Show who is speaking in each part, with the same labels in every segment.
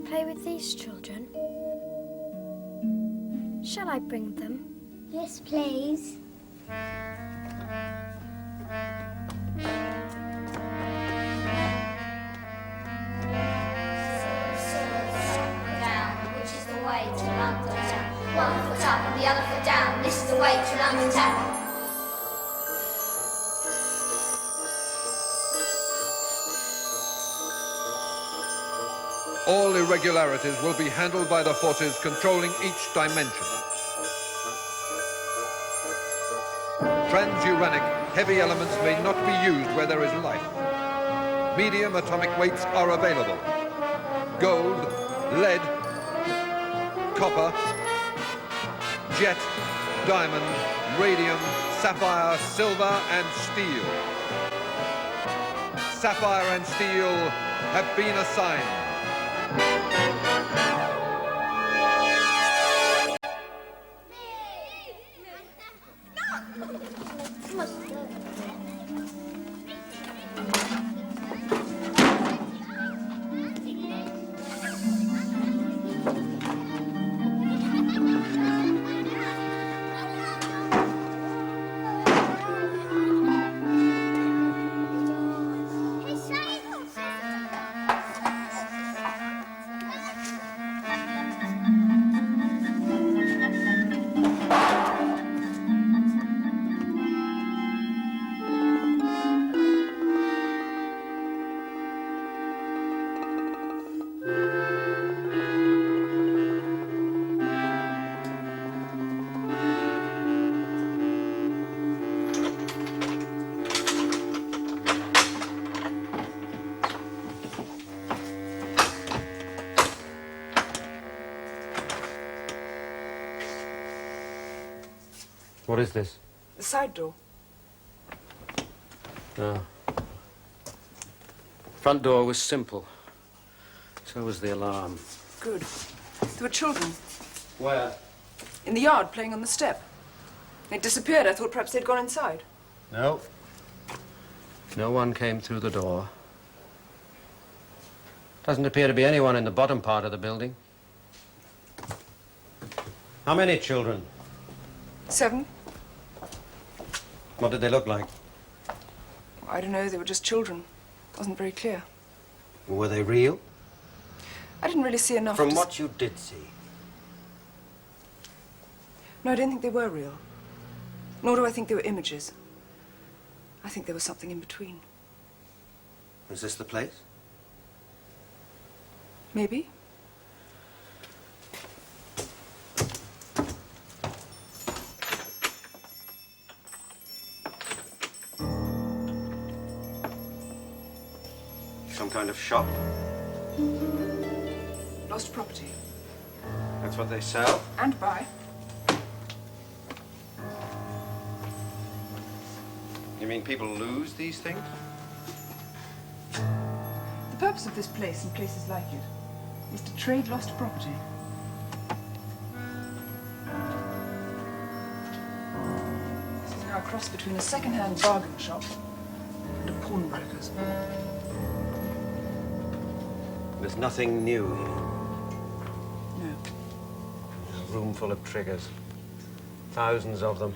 Speaker 1: play with these children? Shall I bring them?
Speaker 2: Yes, please.
Speaker 3: One foot up and the other foot down. This is the way to London town.
Speaker 4: All irregularities will be handled by the forces controlling each dimension. Transuranic heavy elements may not be used where there is life. Medium atomic weights are available. Gold, lead, copper, jet, diamond, radium, sapphire, silver, and steel. Sapphire and Steel have been assigned.
Speaker 5: What is this?
Speaker 6: The side door.
Speaker 5: No. Front door was simple. So was the alarm.
Speaker 6: Good. There were children.
Speaker 5: Where?
Speaker 6: In the yard, playing on the step. They'd disappeared. I thought perhaps they'd gone inside.
Speaker 5: No. No one came through the door. Doesn't appear to be anyone in the bottom part of the building. How many children?
Speaker 6: 7.
Speaker 5: What did they look like?
Speaker 6: I don't know. They were just children. Wasn't very clear.
Speaker 5: Were they real?
Speaker 6: I didn't really see enough
Speaker 5: From
Speaker 6: to
Speaker 5: what you did see.
Speaker 6: No, I don't think they were real. Nor do I think they were images. I think there was something in between.
Speaker 5: Is this the place?
Speaker 6: Maybe.
Speaker 5: Some kind of shop?
Speaker 6: Lost property.
Speaker 5: That's what they sell?
Speaker 6: And buy.
Speaker 5: You mean people lose these things?
Speaker 6: The purpose of this place and places like it is to trade lost property. This is now a cross between a second-hand bargain shop and a pawnbroker's.
Speaker 5: There's nothing new here.
Speaker 6: No.
Speaker 5: A room full of triggers. Thousands of them.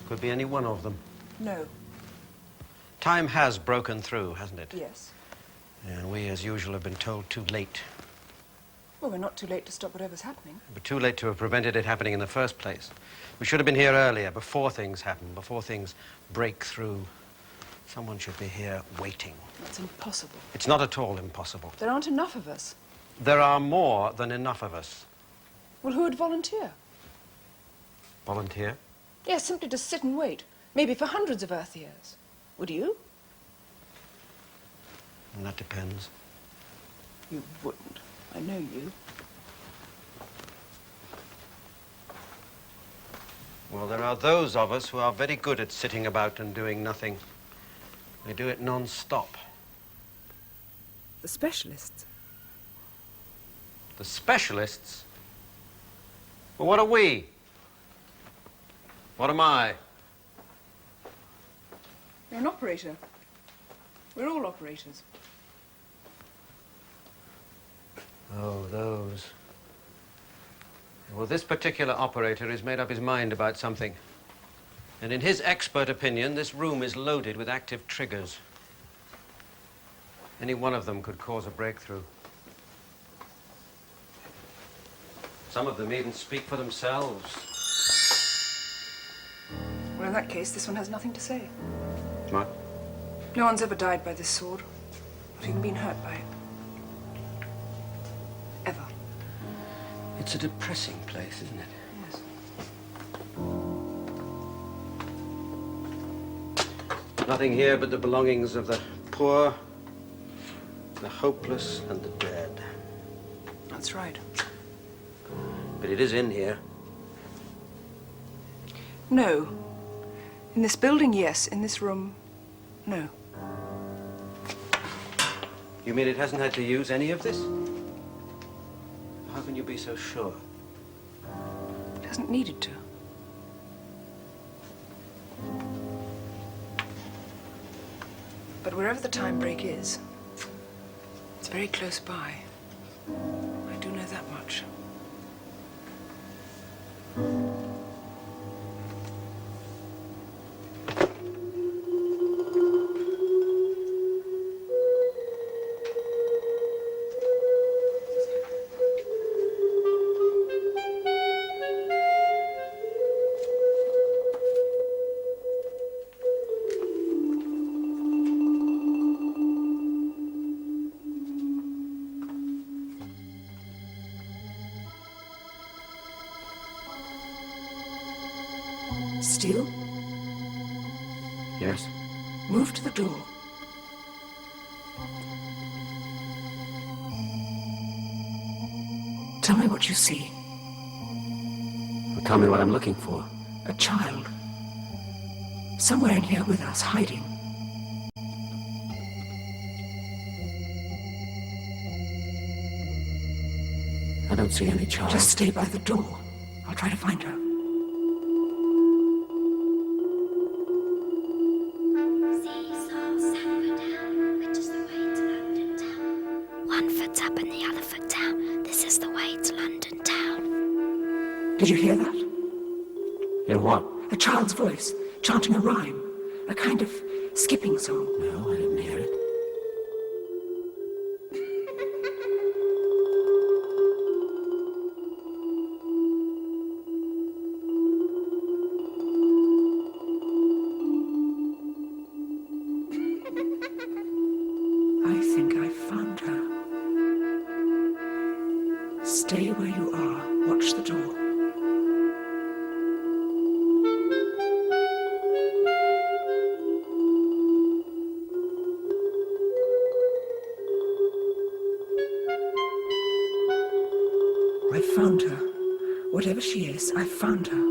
Speaker 5: Could be any one of them.
Speaker 6: No.
Speaker 5: Time has broken through, hasn't it?
Speaker 6: Yes.
Speaker 5: And we, as usual, have been told too late.
Speaker 6: Well, we're not too late to stop whatever's happening.
Speaker 5: But too late to have prevented it happening in the first place. We should have been here earlier, before things happen, before things break through. Someone should be here waiting.
Speaker 6: That's impossible.
Speaker 5: It's not at all impossible.
Speaker 6: There aren't enough of us.
Speaker 5: There are more than enough of us.
Speaker 6: Well, who would volunteer?
Speaker 5: Volunteer?
Speaker 6: Yes, simply to sit and wait. Maybe for hundreds of Earth years. Would you?
Speaker 5: And that depends.
Speaker 6: You wouldn't. I know you.
Speaker 5: Well, there are those of us who are very good at sitting about and doing nothing. They do it non-stop.
Speaker 6: The specialists.
Speaker 5: The specialists? Well, what are we? What am I?
Speaker 6: You're an operator. We're all operators.
Speaker 5: Oh, those. Well, this particular operator has made up his mind about something. And in his expert opinion, this room is loaded with active triggers. Any one of them could cause a breakthrough. Some of them even speak for themselves.
Speaker 6: Well, in that case, this one has nothing to say.
Speaker 5: What?
Speaker 6: No one's ever died by this sword. Not even been hurt by it. Ever.
Speaker 5: It's a depressing place, isn't it?
Speaker 6: Yes.
Speaker 5: Nothing here but the belongings of the poor, the hopeless, and the dead.
Speaker 6: That's right.
Speaker 5: But it is in here.
Speaker 6: No. In this building, yes. In this room, no.
Speaker 5: You mean it hasn't had to use any of this? How can you be so sure?
Speaker 6: It hasn't needed to. But wherever the time break is, it's very close by. I do know that much.
Speaker 7: Steel,
Speaker 5: Yes?
Speaker 7: move to the door. Tell me what you see.
Speaker 5: Well, tell me what I'm looking for.
Speaker 7: A child. Somewhere in here with us, hiding.
Speaker 5: I don't see any child.
Speaker 7: Just stay by the door. I'll try to find her.
Speaker 2: Seesaw, Sapphire down. Which is the way to London town?
Speaker 1: One foot up and the other foot down. This is the way to London town.
Speaker 7: Did you hear that?
Speaker 5: In what?
Speaker 7: A child's voice, chanting a rhyme. A kind of skipping song.
Speaker 5: No, I didn't hear it.
Speaker 7: I think I found her. Stay where you are. Watch the door. I found her. Whatever she is, I found her.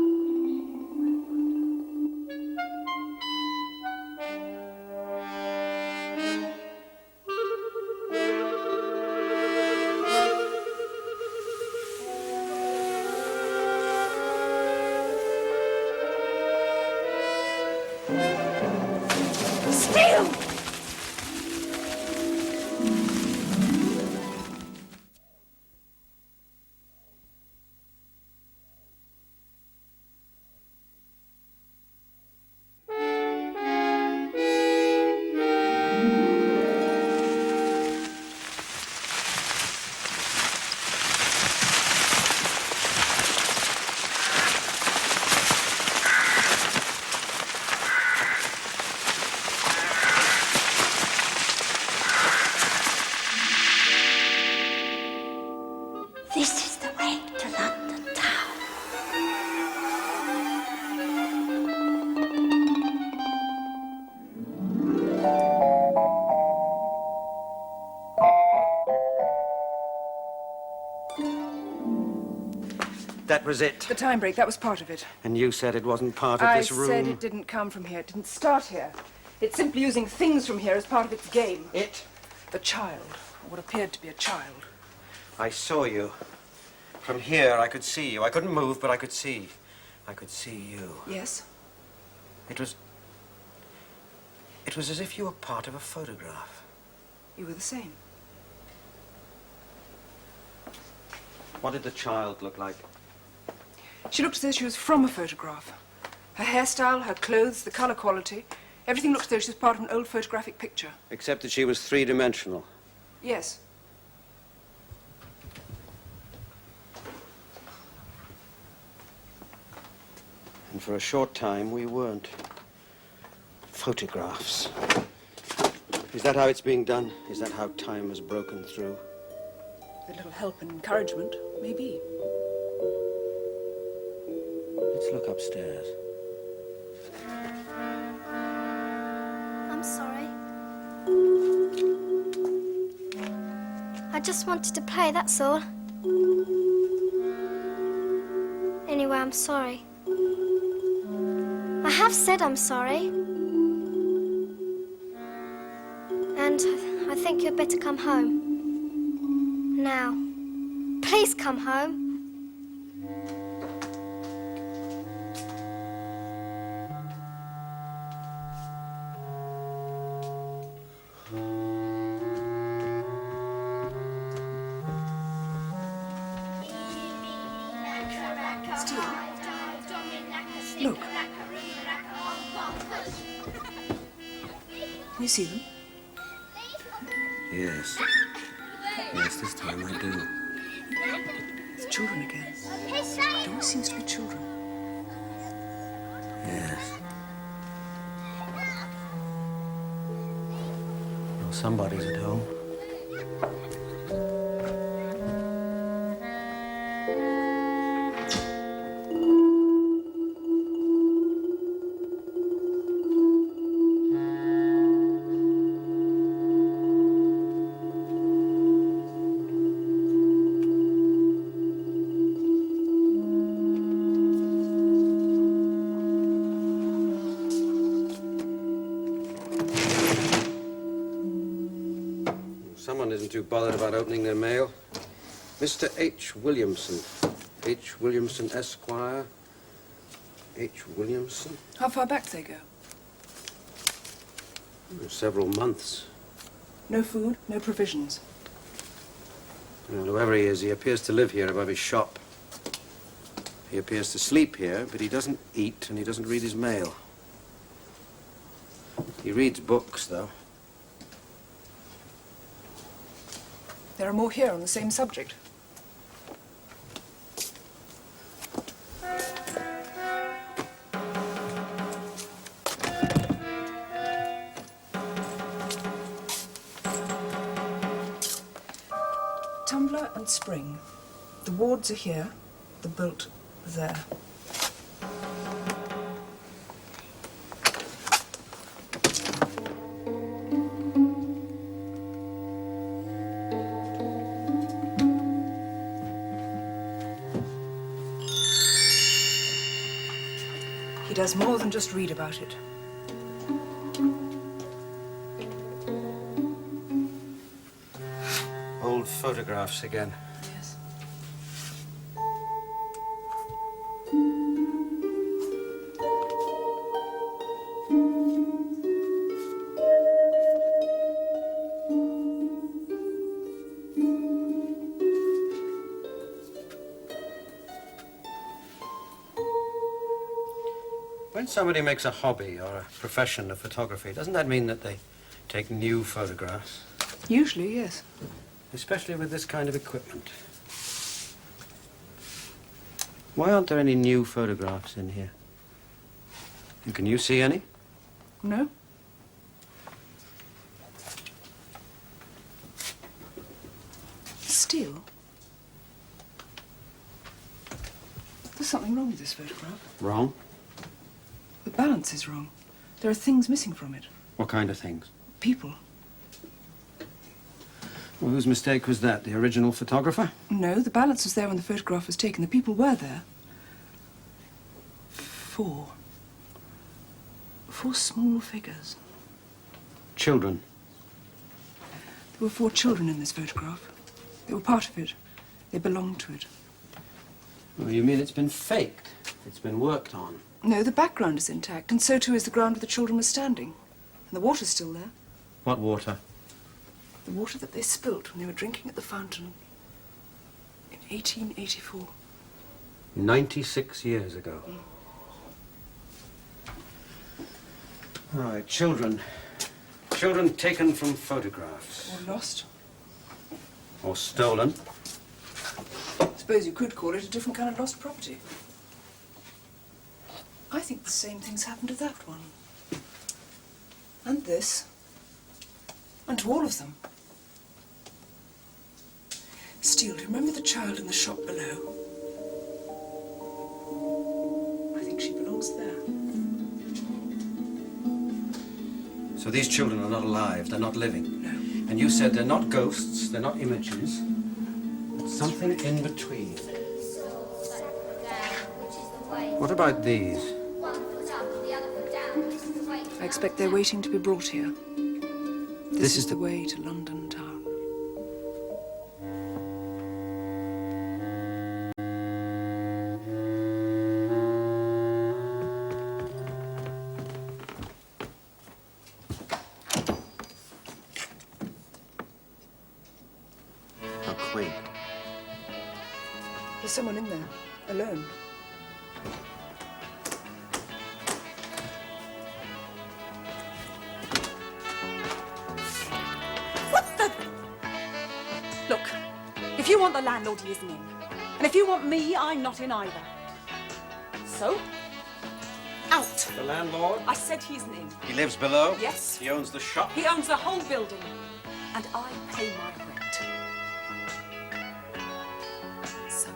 Speaker 7: Steel!
Speaker 2: This is the way to London town.
Speaker 5: That was it.
Speaker 6: The time break, that was part of it.
Speaker 5: And you said it wasn't part of
Speaker 6: I
Speaker 5: this room.
Speaker 6: said it didn't come from here. It didn't start here. It's simply using things from here as part of its game.
Speaker 5: It?
Speaker 6: The child, or what appeared to be a child.
Speaker 5: I saw you. From here, I could see you. I couldn't move, but I could see. I could see you.
Speaker 6: Yes?
Speaker 5: It was as if you were part of a photograph.
Speaker 6: You were the same.
Speaker 5: What did the child look like?
Speaker 6: She looked as though she was from a photograph. Her hairstyle, her clothes, the color quality, everything looked as though she was part of an old photographic picture.
Speaker 5: Except that she was three-dimensional.
Speaker 6: Yes.
Speaker 5: And for a short time, we weren't. Photographs. Is that how it's being done? Is that how time has broken through?
Speaker 6: With a little help and encouragement, maybe.
Speaker 5: Let's look upstairs.
Speaker 1: I'm sorry. I just wanted to play, that's all. Anyway, I'm sorry. I have said I'm sorry. And I think you'd better come home. Now. Please come home.
Speaker 6: Steel. Look. Can you see them?
Speaker 5: Yes. Yes, this time I do.
Speaker 6: It's children again. It always seems to be children.
Speaker 5: Yes. Well, somebody's at home. Someone isn't too bothered about opening their mail. Mr. H. Williamson. H. Williamson, Esquire. H. Williamson?
Speaker 6: How far back do they go?
Speaker 5: Several months.
Speaker 6: No food, no provisions.
Speaker 5: Well, whoever he is, he appears to live here above his shop. He appears to sleep here, but he doesn't eat and he doesn't read his mail. He reads books, though.
Speaker 6: There are more here on the same subject. Tumbler and spring. The wards are here, the bolt there. He does more than just read about it.
Speaker 5: Old photographs again.
Speaker 6: Yes.
Speaker 5: When somebody makes a hobby or a profession of photography, doesn't that mean that they take new photographs?
Speaker 6: Usually, yes.
Speaker 5: Especially with this kind of equipment. Why aren't there any new photographs in here? And can you see any?
Speaker 6: No? Steel? There's something wrong with this photograph.
Speaker 5: Wrong?
Speaker 6: The balance is wrong. There are things missing from it.
Speaker 5: What kind of things?
Speaker 6: People.
Speaker 5: Well, whose mistake was that? The original photographer?
Speaker 6: No, the balance was there when the photograph was taken. The people were there. Four small figures.
Speaker 5: Children.
Speaker 6: There were 4 children in this photograph. They were part of it. They belonged to it.
Speaker 5: Well, you mean it's been faked? It's been worked on?
Speaker 6: No, the background is intact, and so too is the ground where the children were standing. And the water's still there.
Speaker 5: What water?
Speaker 6: The water that they spilt when they were drinking at the fountain 1884.
Speaker 5: 96 years ago. All right, children. Children taken from photographs.
Speaker 6: Or lost.
Speaker 5: Or stolen.
Speaker 6: Suppose you could call it a different kind of lost property. I think the same thing's happened to that one. And this. And to all of them. Steele, do you remember the child in the shop below? I think she belongs there.
Speaker 5: So these children are not alive, they're not living.
Speaker 6: No.
Speaker 5: And you said they're not ghosts, they're not images. But something in between. What about these?
Speaker 6: I expect they're waiting to be brought here. This is the way to London town.
Speaker 5: How quaint.
Speaker 6: There's someone in there, alone.
Speaker 8: Look, if you want the landlord, he isn't in. And if you want me, I'm not in either. So, out.
Speaker 5: The landlord?
Speaker 8: I said he isn't in.
Speaker 5: He lives below?
Speaker 8: Yes.
Speaker 5: He owns the shop?
Speaker 8: He owns the whole building. And I pay my rent. So,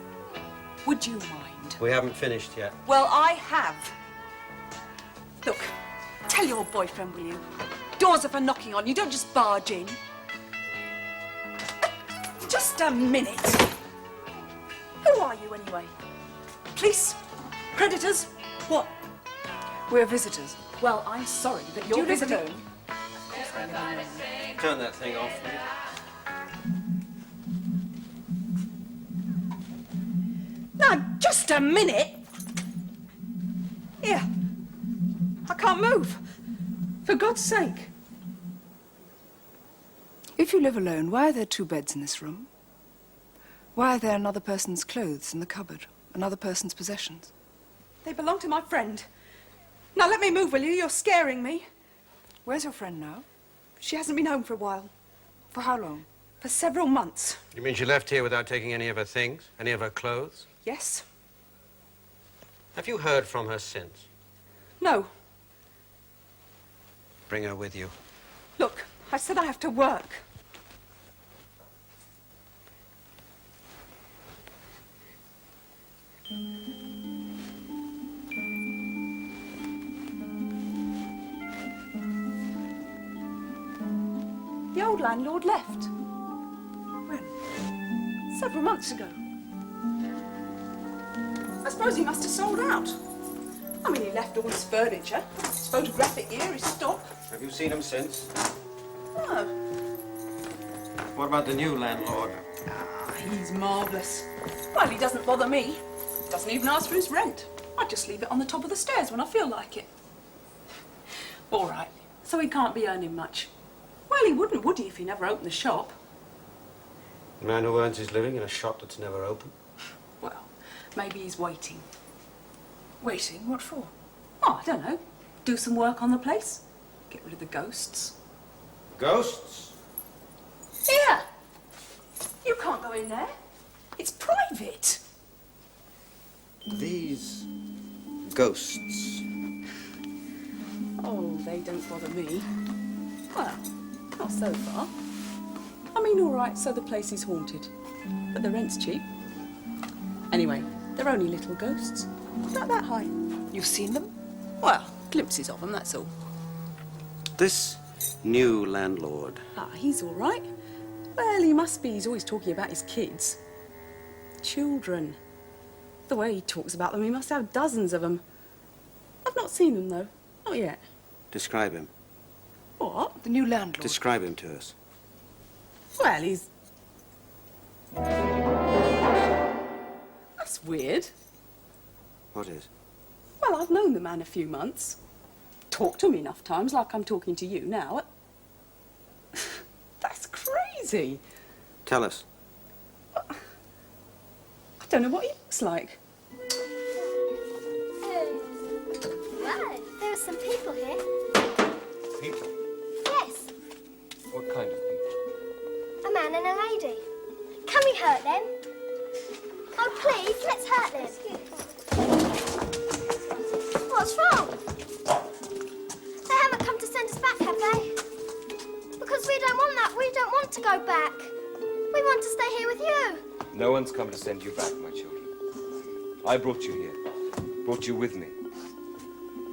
Speaker 8: would you mind?
Speaker 5: We haven't finished yet.
Speaker 8: Well, I have. Look, tell your boyfriend, will you? Doors are for knocking on. You don't just barge in. Just a minute. Who are you, anyway? Police? Predators? What?
Speaker 6: We're visitors.
Speaker 8: Well, I'm sorry that
Speaker 6: Do
Speaker 8: you're
Speaker 6: you live
Speaker 8: visiting.
Speaker 6: alone?
Speaker 5: Turn that thing off, will you?
Speaker 8: Now, just a minute. Here. I can't move. For God's sake.
Speaker 6: If you live alone, why are there two beds in this room? Why are there another person's clothes in the cupboard? Another person's possessions?
Speaker 8: They belong to my friend. Now let me move, will you? You're scaring me.
Speaker 6: Where's your friend now?
Speaker 8: She hasn't been home for a while.
Speaker 6: For how long?
Speaker 8: For several months.
Speaker 5: You mean she left here without taking any of her things? Any of her clothes?
Speaker 8: Yes.
Speaker 5: Have you heard from her since?
Speaker 8: No.
Speaker 5: Bring her with you.
Speaker 8: Look, I said I have to work. The old landlord left.
Speaker 6: When?
Speaker 8: Several months ago. I suppose he must have sold out. I mean, he left all his furniture, his photographic gear, his stock.
Speaker 5: Have you seen him since?
Speaker 8: Oh,
Speaker 5: What about the new landlord?
Speaker 8: he's marvellous. Well, he doesn't bother me. Doesn't even ask for his rent. I just leave it on the top of the stairs when I feel like it. All right, so he can't be earning much. Well, he wouldn't, would he, if he never opened the shop?
Speaker 5: A man who earns his living in a shop that's never open?
Speaker 8: Well, maybe he's waiting.
Speaker 6: Waiting? What for?
Speaker 8: Oh, I don't know. Do some work on the place. Get rid of the ghosts.
Speaker 5: Ghosts?
Speaker 8: Here! You can't go in there. It's private.
Speaker 5: These ghosts.
Speaker 8: Oh, they don't bother me. Well, not so far. I mean, all right, so the place is haunted. But the rent's cheap. Anyway, they're only little ghosts. Not that high.
Speaker 6: You've seen them?
Speaker 8: Well, glimpses of them, that's all.
Speaker 5: This new landlord.
Speaker 8: Ah, he's all right. Well, he must be. He's always talking about his kids. Children. The way he talks about them, he must have dozens of them. I've not seen them, though. Not yet.
Speaker 5: Describe him.
Speaker 8: What?
Speaker 6: The new landlord.
Speaker 5: Describe him to us.
Speaker 8: Well, he's... That's weird.
Speaker 5: What is?
Speaker 8: Well, I've known the man a few months. Talked to him enough times, like I'm talking to you now. That's crazy.
Speaker 5: Tell us.
Speaker 8: don't know what he looks like.
Speaker 1: Well, there are some people here.
Speaker 9: People?
Speaker 1: Yes,
Speaker 9: What kind of people?
Speaker 1: a man and a lady. Can we hurt them? Oh, please, let's hurt them. What's wrong? They haven't come to send us back, have they? Because we don't want that. We don't want to go back. We want to stay here with you.
Speaker 9: No one's come to send you back, my children. I brought you here, brought you with me.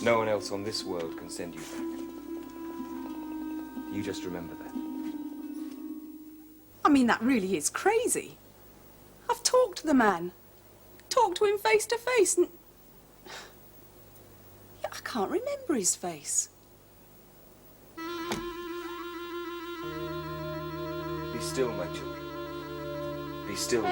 Speaker 9: No one else on this world can send you back. You just remember that.
Speaker 8: I mean, that really is crazy. I've talked to the man. Talked to him face to face and... Yeah, I can't remember his face.
Speaker 9: Be still, my children. Be still.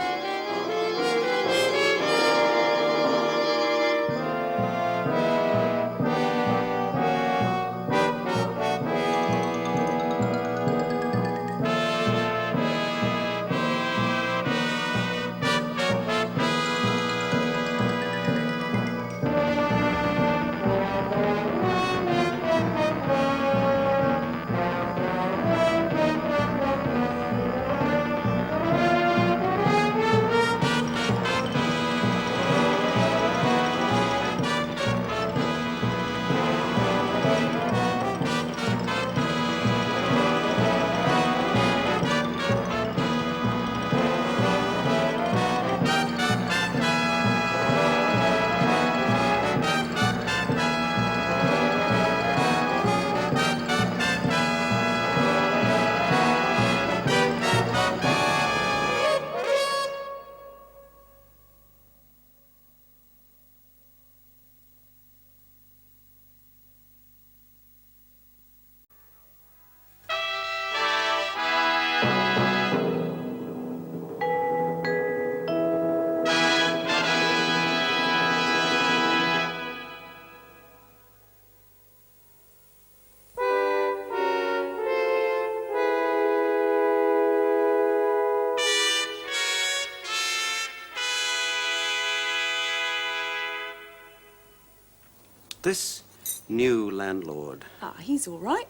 Speaker 5: This new landlord.
Speaker 8: Ah, he's all right.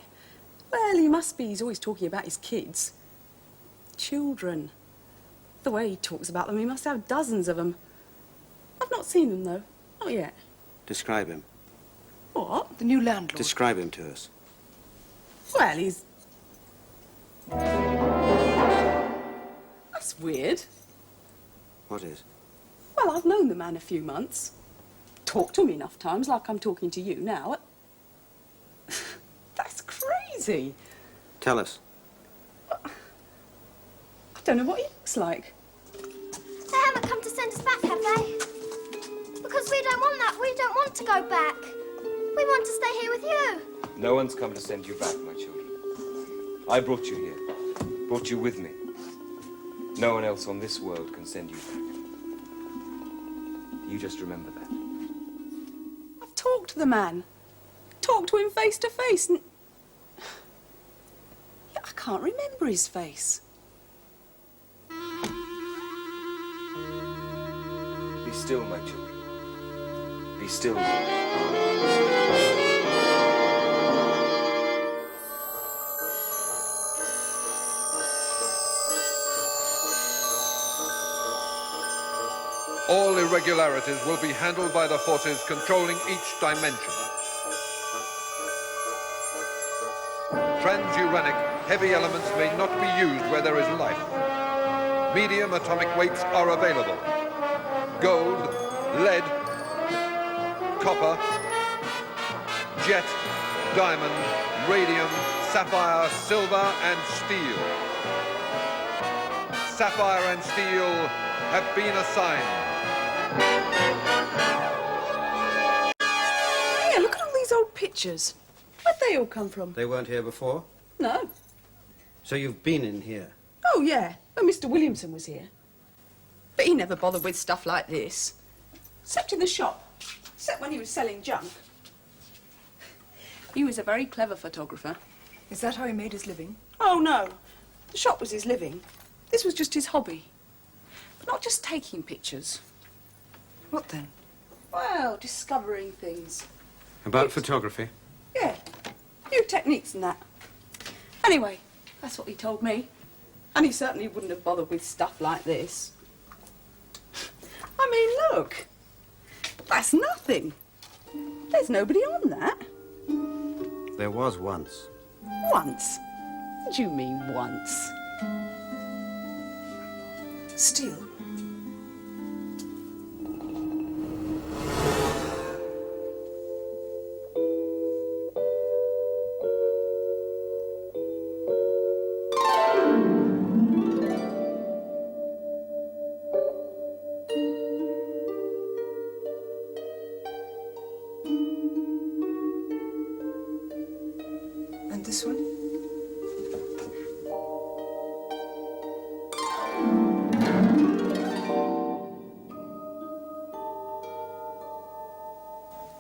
Speaker 8: Well, he must be. He's always talking about his kids. Children. The way he talks about them, he must have dozens of them. I've not seen them, though. Not yet.
Speaker 5: Describe him.
Speaker 8: What?
Speaker 6: The new landlord.
Speaker 5: Describe him to us.
Speaker 8: Well, he's... That's weird.
Speaker 5: What is?
Speaker 8: Well, I've known the man a few months. Talked to him enough times, like I'm talking to you now. That's crazy.
Speaker 5: Tell us.
Speaker 8: I don't know what he looks like.
Speaker 1: They haven't come to send us back, have they? Because we don't want that. We don't want to go back. We want to stay here with you.
Speaker 9: No one's come to send you back, my children. I brought you here, brought you with me. No one else on this world can send you back. You just remember that.
Speaker 8: I've talked to the man. Talked to him face to face and... Yeah, I can't remember his face.
Speaker 9: Be still, my children. Be still.
Speaker 4: All irregularities will be handled by the forces controlling each dimension. Transuranic heavy elements may not be used where there is life. Medium atomic weights are available. Gold, lead, copper, jet, diamond, radium, sapphire, silver, and steel. Sapphire and Steel have been assigned.
Speaker 8: Yeah, look at all these old pictures. Where'd they all come from?
Speaker 5: They weren't here before?
Speaker 8: No.
Speaker 5: So you've been in here?
Speaker 8: Oh, yeah. When Mr. Williamson was here. But he never bothered with stuff like this. Except in the shop. Except when he was selling junk. He was a very clever photographer.
Speaker 6: Is that how he made his living?
Speaker 8: Oh, no. The shop was his living. This was just his hobby. But not just taking pictures.
Speaker 6: What then?
Speaker 8: Well, discovering things.
Speaker 5: About photography?
Speaker 8: Yeah, new techniques and that. Anyway, that's what he told me. And he certainly wouldn't have bothered with stuff like this. I mean, look. That's nothing. There's nobody on that.
Speaker 5: There was once.
Speaker 8: Once? What do you mean, once?
Speaker 7: Steel? And this one?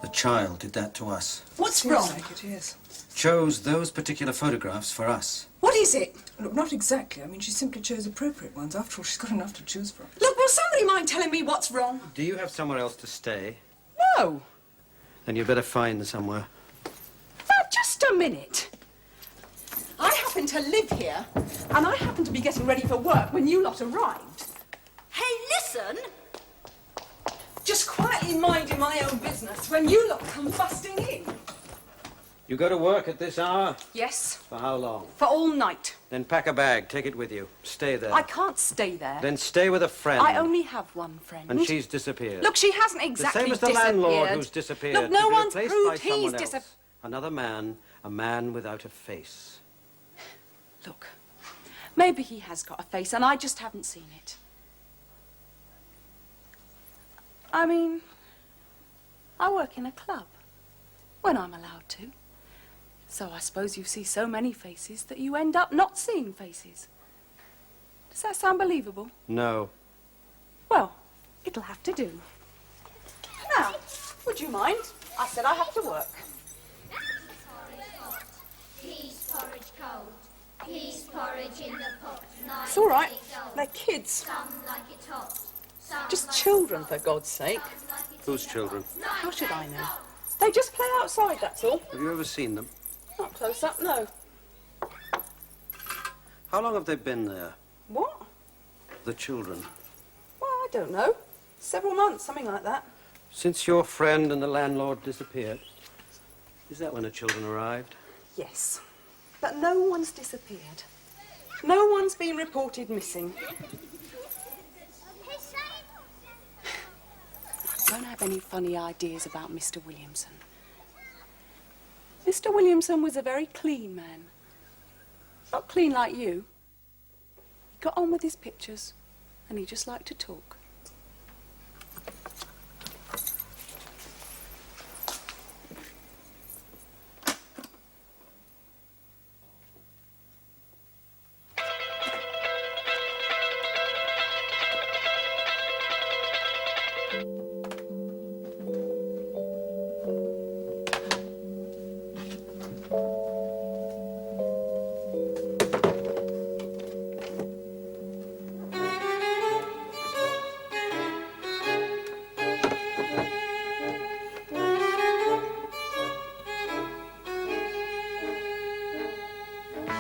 Speaker 5: The child did that to us.
Speaker 8: What's
Speaker 7: Seems
Speaker 8: wrong?
Speaker 7: like it is.
Speaker 5: Chose those particular photographs for us.
Speaker 8: What is it?
Speaker 7: Look, not exactly. I mean, she simply chose appropriate ones. After all, she's got enough to choose from.
Speaker 8: Look, will somebody mind telling me what's wrong?
Speaker 5: Do you have somewhere else to stay?
Speaker 8: No.
Speaker 5: Then you better find somewhere.
Speaker 8: Now, just a minute. I happen to live here, and I happen to be getting ready for work when you lot arrived. Hey, listen! Just quietly minding my own business when you lot come busting in.
Speaker 5: You go to work at this hour?
Speaker 8: Yes,
Speaker 5: For how long?
Speaker 8: for all night.
Speaker 5: Then pack a bag, take it with you. Stay there.
Speaker 8: I can't stay there.
Speaker 5: Then stay with a friend.
Speaker 8: I only have one friend.
Speaker 5: And she's disappeared.
Speaker 8: Look, she hasn't exactly
Speaker 5: the same as the
Speaker 8: disappeared.
Speaker 5: landlord who's disappeared.
Speaker 8: Look,
Speaker 5: to
Speaker 8: no
Speaker 5: be
Speaker 8: one's
Speaker 5: replaced
Speaker 8: proved
Speaker 5: by someone
Speaker 8: he's
Speaker 5: else.
Speaker 8: disappeared.
Speaker 5: Another man, a man without a face.
Speaker 8: Look, maybe he has got a face and I just haven't seen it. I mean, I work in a club when I'm allowed to. So I suppose you see so many faces that you end up not seeing faces. Does that sound believable?
Speaker 5: No.
Speaker 8: Well, it'll have to do. Now, would you mind? I said I have to work.
Speaker 3: Peas porridge cold, peas porridge in the pot.
Speaker 8: It's all right. They're kids.
Speaker 3: Some like it hot, some
Speaker 8: Just children, for God's sake.
Speaker 5: Whose children?
Speaker 8: How should I know? They just play outside, that's all.
Speaker 5: Have you ever seen them?
Speaker 8: Not close up, no.
Speaker 5: How long have they been there?
Speaker 8: What?
Speaker 5: The children.
Speaker 8: Well, I don't know. Several months, something like that.
Speaker 5: Since your friend and the landlord disappeared. Is that when the children arrived?
Speaker 8: Yes. But no one's disappeared. No one's been reported missing. I don't have any funny ideas about Mr. Williamson. Mr. Williamson was a very clean man. Not clean like you. He got on with his pictures, and he just liked to talk.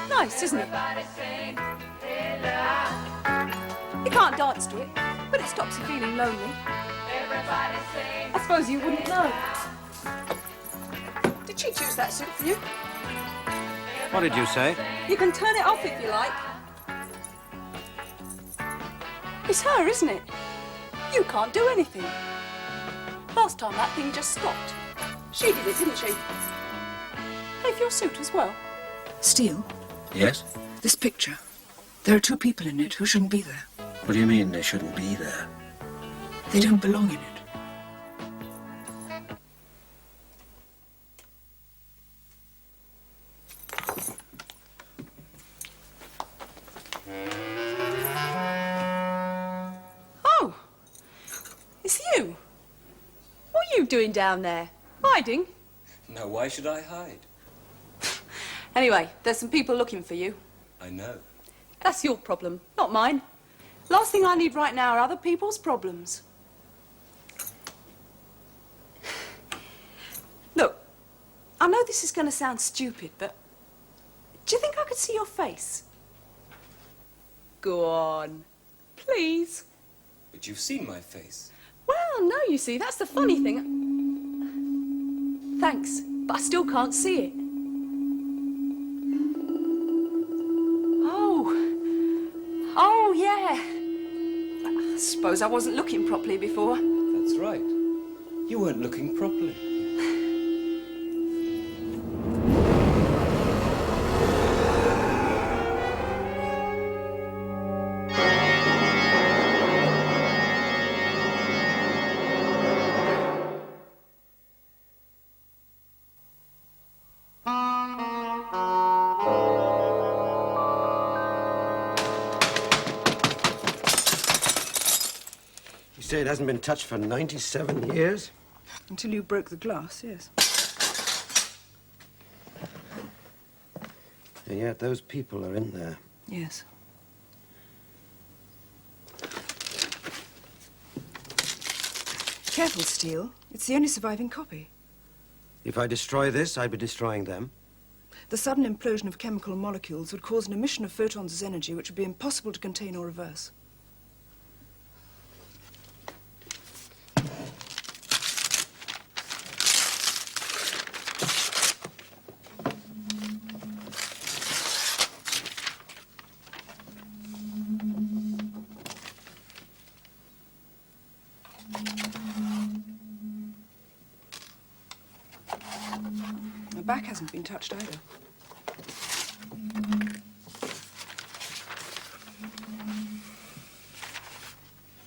Speaker 8: Nice, isn't it? You can't dance to it, but it stops you feeling lonely. I suppose you wouldn't know. Did she choose that suit for you?
Speaker 5: What did you say?
Speaker 8: You can turn it off if you like. It's her, isn't it? You can't do anything. Last time that thing just stopped. She did it, didn't she? Have your suit as well?
Speaker 7: Steel?
Speaker 5: Yes?
Speaker 7: This picture. There are two people in it who shouldn't be there.
Speaker 5: What do you mean they shouldn't be there?
Speaker 7: They don't belong in it.
Speaker 8: Oh, it's you. What are you doing down there? Hiding?
Speaker 9: No, why should I hide?
Speaker 8: Anyway, there's some people looking for you.
Speaker 9: I know.
Speaker 8: That's your problem, not mine. Last thing I need right now are other people's problems. I know this is going to sound stupid, but do you think I could see your face? Go on, please.
Speaker 9: But you've seen my face.
Speaker 8: Well, no, you see, that's the funny thing. Thanks, but I still can't see it. Oh, yeah. I suppose I wasn't looking properly before.
Speaker 9: That's right. You weren't looking properly.
Speaker 5: You say it hasn't been touched for 97 years?
Speaker 6: Until you broke the glass, yes.
Speaker 5: And yet those people are in there.
Speaker 6: Yes. Careful, Steel. It's the only surviving copy.
Speaker 5: If I destroy this, I'd be destroying them.
Speaker 6: The sudden implosion of chemical molecules would cause an emission of photons as energy which would be impossible to contain or reverse. The back hasn't been touched either.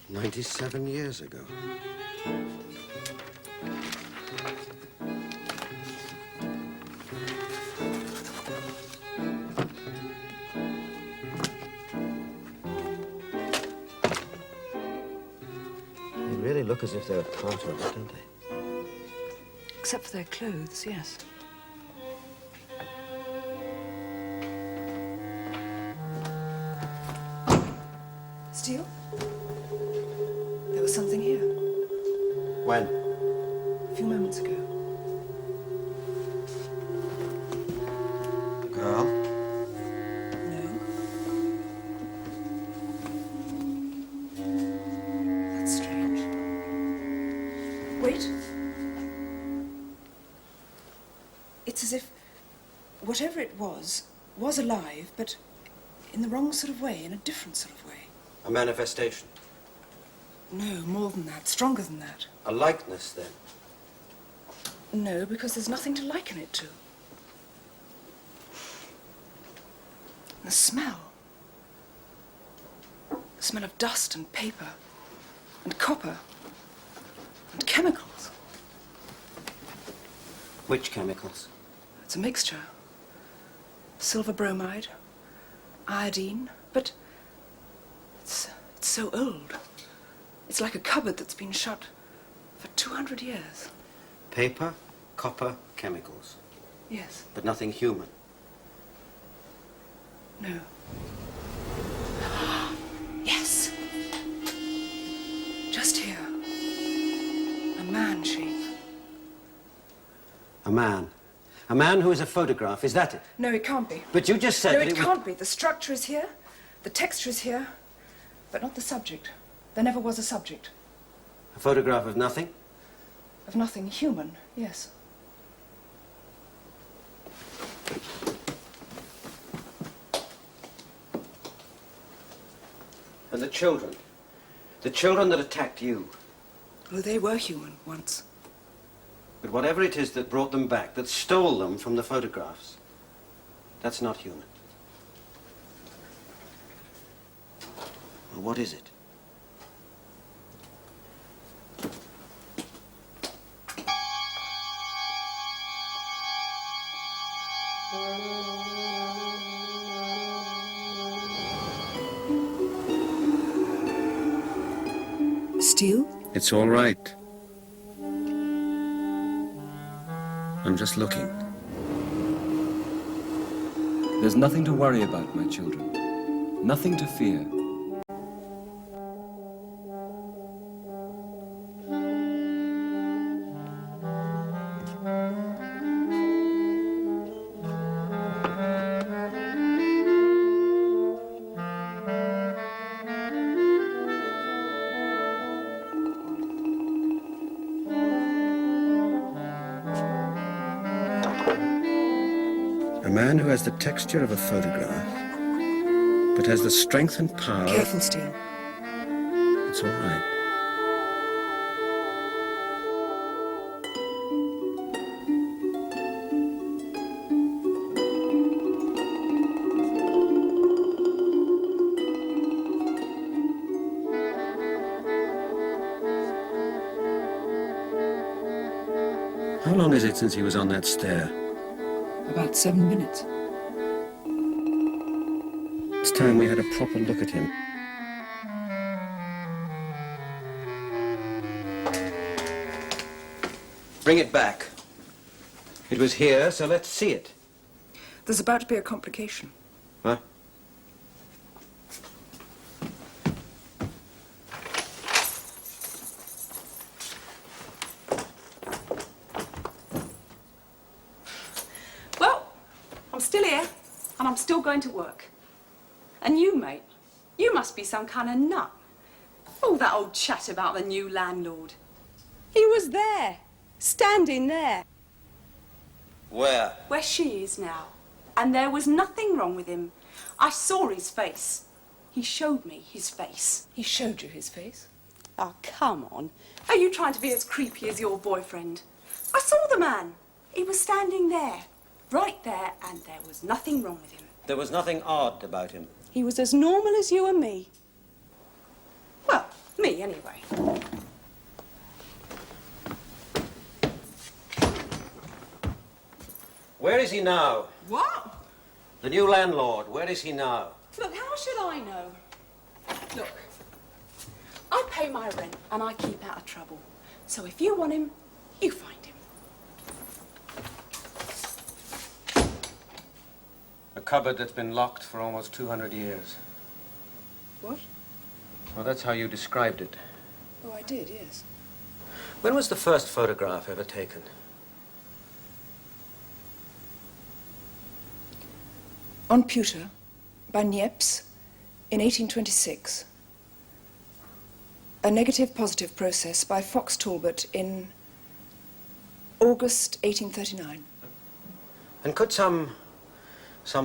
Speaker 5: "97 years ago. They really look as if they were part of it, don't they?
Speaker 6: Except for their clothes, yes. Steel? There was something here.
Speaker 5: When?
Speaker 6: A few moments ago.
Speaker 5: A girl?
Speaker 6: No. That's strange. Wait. It's as if whatever it was alive, but in the wrong sort of way, in a different sort of way.
Speaker 5: A manifestation?
Speaker 6: No, more than that, stronger than that.
Speaker 5: A likeness, then?
Speaker 6: No, because there's nothing to liken it to. The smell. The smell of dust and paper and copper and chemicals.
Speaker 5: Which chemicals?
Speaker 6: It's a mixture. Silver bromide, iodine, but it's so old. It's like a cupboard that's been shut for 200 years.
Speaker 5: Paper, copper, chemicals.
Speaker 6: Yes.
Speaker 5: But nothing human.
Speaker 6: No. Yes. Just here. A man shape.
Speaker 5: A man. A man who is a photograph, is that it?
Speaker 6: No, it can't be.
Speaker 5: But you just said
Speaker 6: No,
Speaker 5: that
Speaker 6: it
Speaker 5: was...
Speaker 6: can't be. The structure is here, the texture is here, but not the subject. There never was a subject.
Speaker 5: A photograph of nothing?
Speaker 6: Of nothing human, yes.
Speaker 5: And the children? The children that attacked you?
Speaker 6: Oh, they were human once.
Speaker 5: But whatever it is that brought them back, that stole them from the photographs, that's not human. Well, what is it?
Speaker 6: Steel?
Speaker 9: It's all right. I'm just looking. There's nothing to worry about, my children. Nothing to fear.
Speaker 10: man who has the texture of a photograph, but has the strength and power...
Speaker 6: Careful, Steel.
Speaker 10: It's all right. How long is it since he was on that stair?
Speaker 6: About 7 minutes.
Speaker 10: It's time we had a proper look at him.
Speaker 5: Bring it back. It was here, so let's see it.
Speaker 6: There's about to be a complication.
Speaker 5: What?
Speaker 8: Well, I'm still here, and I'm still going to work. And you, mate, you must be some kind of nut. All that old chat about the new landlord. He was there, standing there.
Speaker 5: Where?
Speaker 8: Where she is now. And there was nothing wrong with him. I saw his face. He showed me his face.
Speaker 6: He showed you his face?
Speaker 8: Oh, come on. Are you trying to be as creepy as your boyfriend? I saw the man. He was standing there, right there, and there was nothing wrong with him.
Speaker 5: There was nothing odd about him.
Speaker 8: He was as normal as you and me. Well, me anyway.
Speaker 5: Where is he now?
Speaker 8: What?
Speaker 5: The new landlord, where is he now?
Speaker 8: Look, how should I know? Look, I pay my rent and I keep out of trouble. So if you want him, you find him.
Speaker 5: A cupboard that's been locked for almost 200 years.
Speaker 6: What?
Speaker 5: Well, that's how you described it.
Speaker 6: Oh, I did, yes.
Speaker 5: When was the first photograph ever taken?
Speaker 6: On pewter, by Niepce, in 1826. A negative-positive process by Fox Talbot in August 1839.
Speaker 5: And could some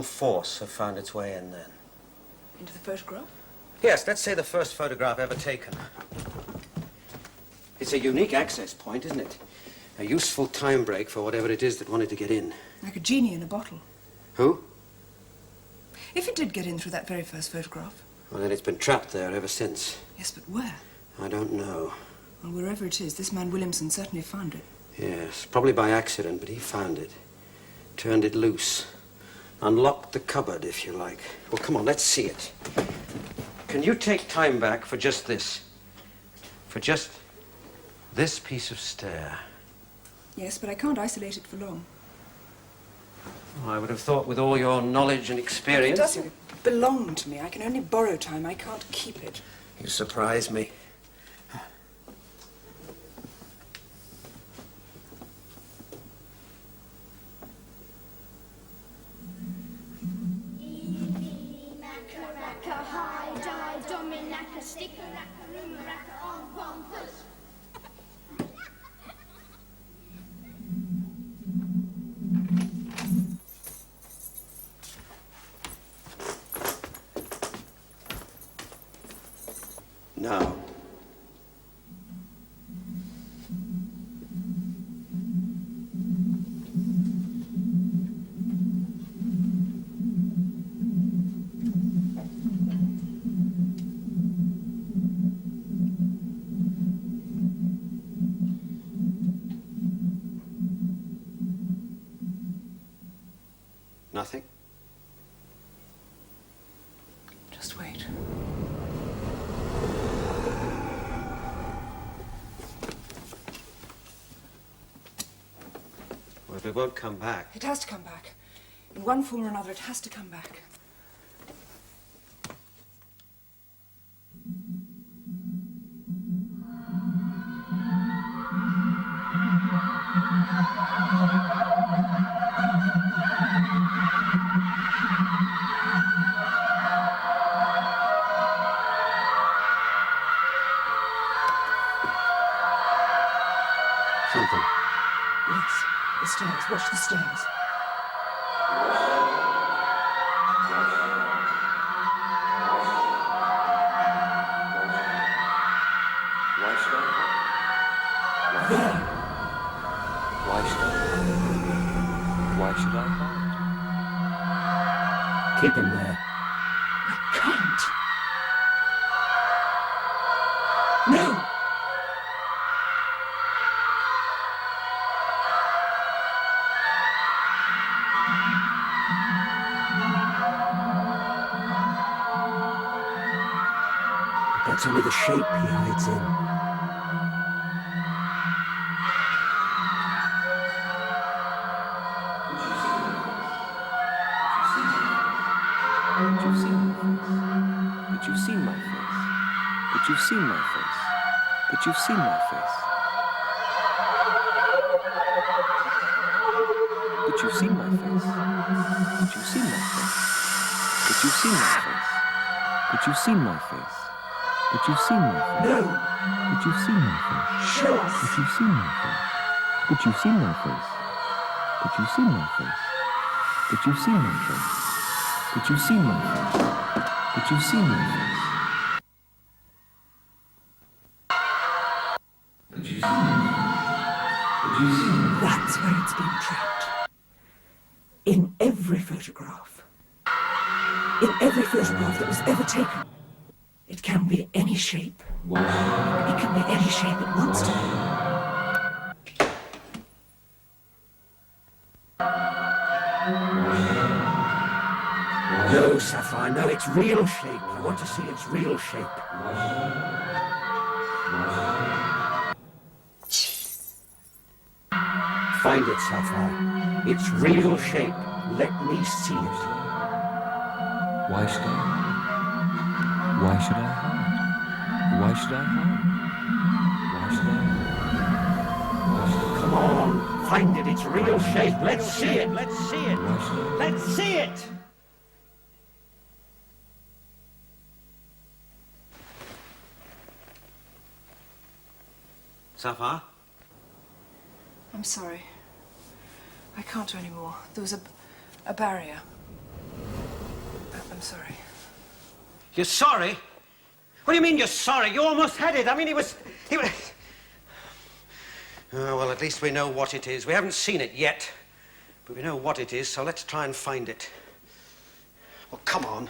Speaker 5: force have found its way in then?
Speaker 6: Into the photograph?
Speaker 5: Yes, let's say the first photograph ever taken. It's a unique access point, isn't it? A useful time break for whatever it is that wanted to get in.
Speaker 6: Like a genie in a bottle.
Speaker 5: Who?
Speaker 6: If it did get in through that very first photograph.
Speaker 5: Well, then it's been trapped there ever since.
Speaker 6: Yes, but where?
Speaker 5: I don't know.
Speaker 6: Well, wherever it is, this man Williamson certainly found it.
Speaker 5: Yes, probably by accident, but he found it. Turned it loose. Unlocked the cupboard, if you like. Well, come on, let's see it. Can you take time back for just this? For just this piece of stair?
Speaker 6: Yes, but I can't isolate it for long.
Speaker 5: Oh, I would have thought with all your knowledge and experience...
Speaker 6: It doesn't belong to me. I can only borrow time. I can't keep it.
Speaker 5: You surprise me. Now. Nothing?
Speaker 6: Just wait.
Speaker 5: Well, if it won't come back...
Speaker 6: It has to come back. In one form or another, it has to come back.
Speaker 5: Something.
Speaker 6: Yes, the stairs. Watch the stairs.
Speaker 9: Why should I? Why should I? Why should I hide?
Speaker 7: Keep him there.
Speaker 6: I can't.
Speaker 7: No! That's only the shape he hides in.
Speaker 9: But you've seen my face. But you've seen my face. But you've seen my face. But you've seen my face. But you've seen my face. But you've seen my face. But you've seen my face. But you've seen my face.
Speaker 7: No!
Speaker 9: But you've seen my face.
Speaker 7: Show us!
Speaker 9: But you've seen my face. But you've seen my face. But you've seen my face. But you've seen my face. But you've seen my face. But you've seen my face. But you've seen my face. But you've seen my face.
Speaker 7: That's where it's been trapped. In every photograph. In every photograph that was ever taken. It can be any shape. It can be any shape it wants to be. No, Sapphire, no, it's real shape. I want to see its real shape. Find it, Sapphire. Its real shape. Let me see it.
Speaker 9: Why should I? Why should I hide? Why should I hide? Why should I hide? Why should I?
Speaker 7: Come on, find it, its real shape. Let's see it. Let's see it.
Speaker 9: Why should I?
Speaker 7: Let's see it.
Speaker 5: Sapphire?
Speaker 6: I'm sorry. I can't do any more. There was a barrier. I'm sorry.
Speaker 5: You're sorry? What do you mean you're sorry? You almost had it. I mean, he was... Oh, well, at least we know what it is. We haven't seen it yet, but we know what it is, so let's try and find it. Well, come on.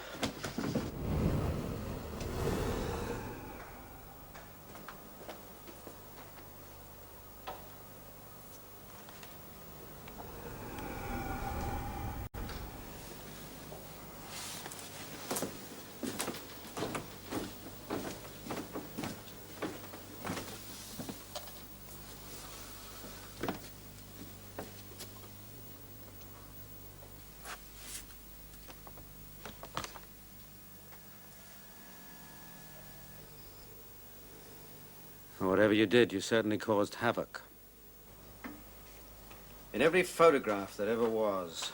Speaker 5: Whatever you did, you certainly caused havoc. In every photograph that ever was.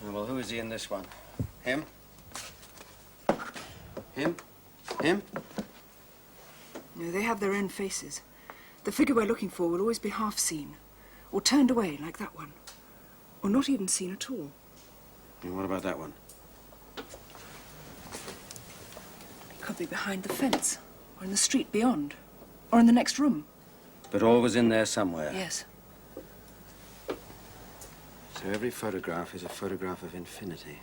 Speaker 5: Oh, well, who is he in this one? Him? Him? Him?
Speaker 6: No, they have their own faces. The figure we're looking for will always be half seen, or turned away like that one, or not even seen at all.
Speaker 5: And what about that one?
Speaker 6: It could be behind the fence, or in the street beyond, or in the next room.
Speaker 5: But always in there somewhere.
Speaker 6: Yes.
Speaker 5: So every photograph is a photograph of infinity.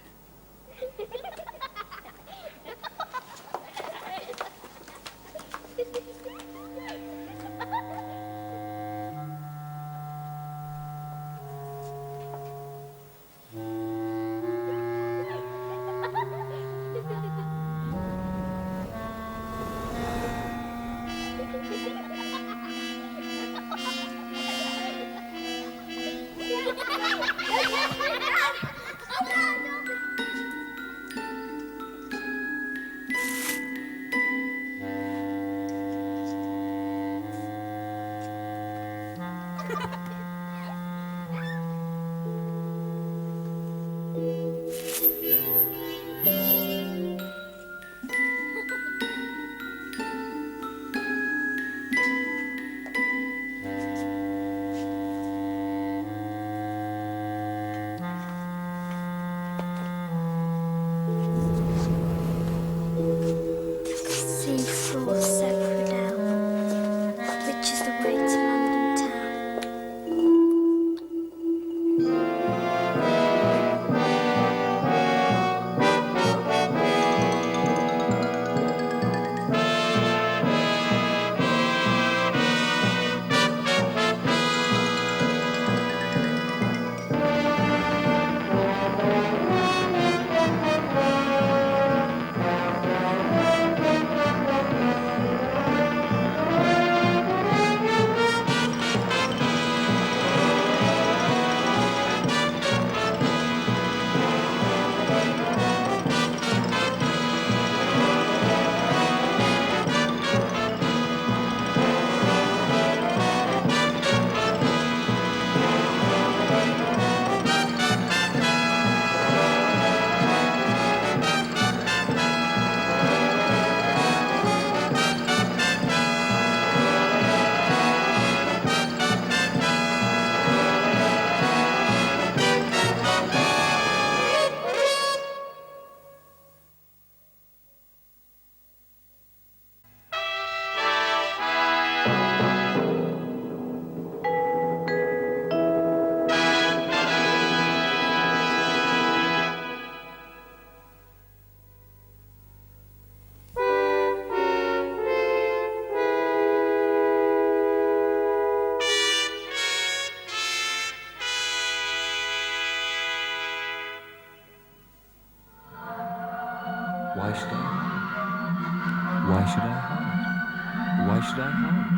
Speaker 9: Why should I hide? Why should I hide? Why should I hide?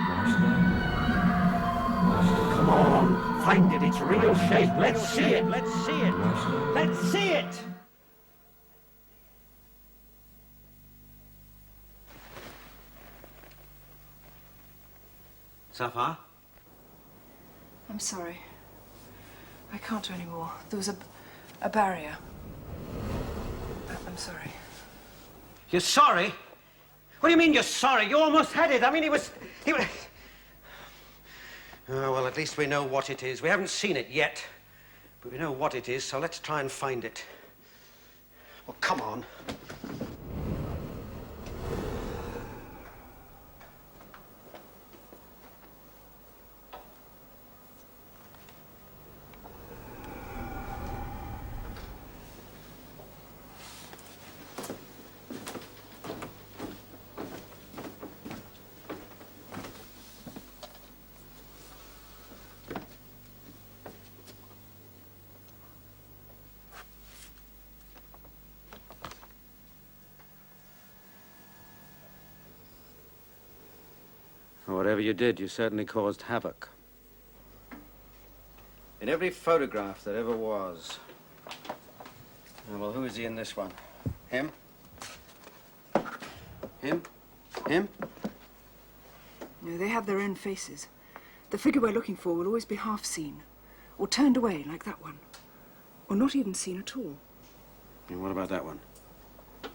Speaker 9: Why should I hide? Why should I?
Speaker 5: Come on, find it. It's real shape. Let's see it. Let's see it.
Speaker 9: Why should I?
Speaker 5: Let's see it. Sapphire?
Speaker 6: I'm sorry. I can't do any more. There was a barrier. I'm sorry.
Speaker 5: You're sorry? What do you mean you're sorry? You almost had it. I mean, he was... Oh, well, at least we know what it is. We haven't seen it yet, but we know what it is, so let's try and find it. Well, come on. Whatever you did, you certainly caused havoc. In every photograph that ever was. Oh, well, who is he in this one? Him? Him? Him?
Speaker 6: No, they have their own faces. The figure we're looking for will always be half seen, or turned away, like that one, or not even seen at all.
Speaker 5: And what about that one?
Speaker 6: It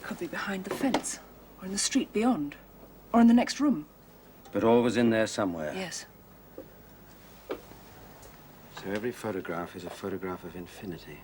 Speaker 6: could be behind the fence, or in the street beyond, or in the next room.
Speaker 5: But always in there somewhere.
Speaker 6: Yes.
Speaker 5: So every photograph is a photograph of infinity.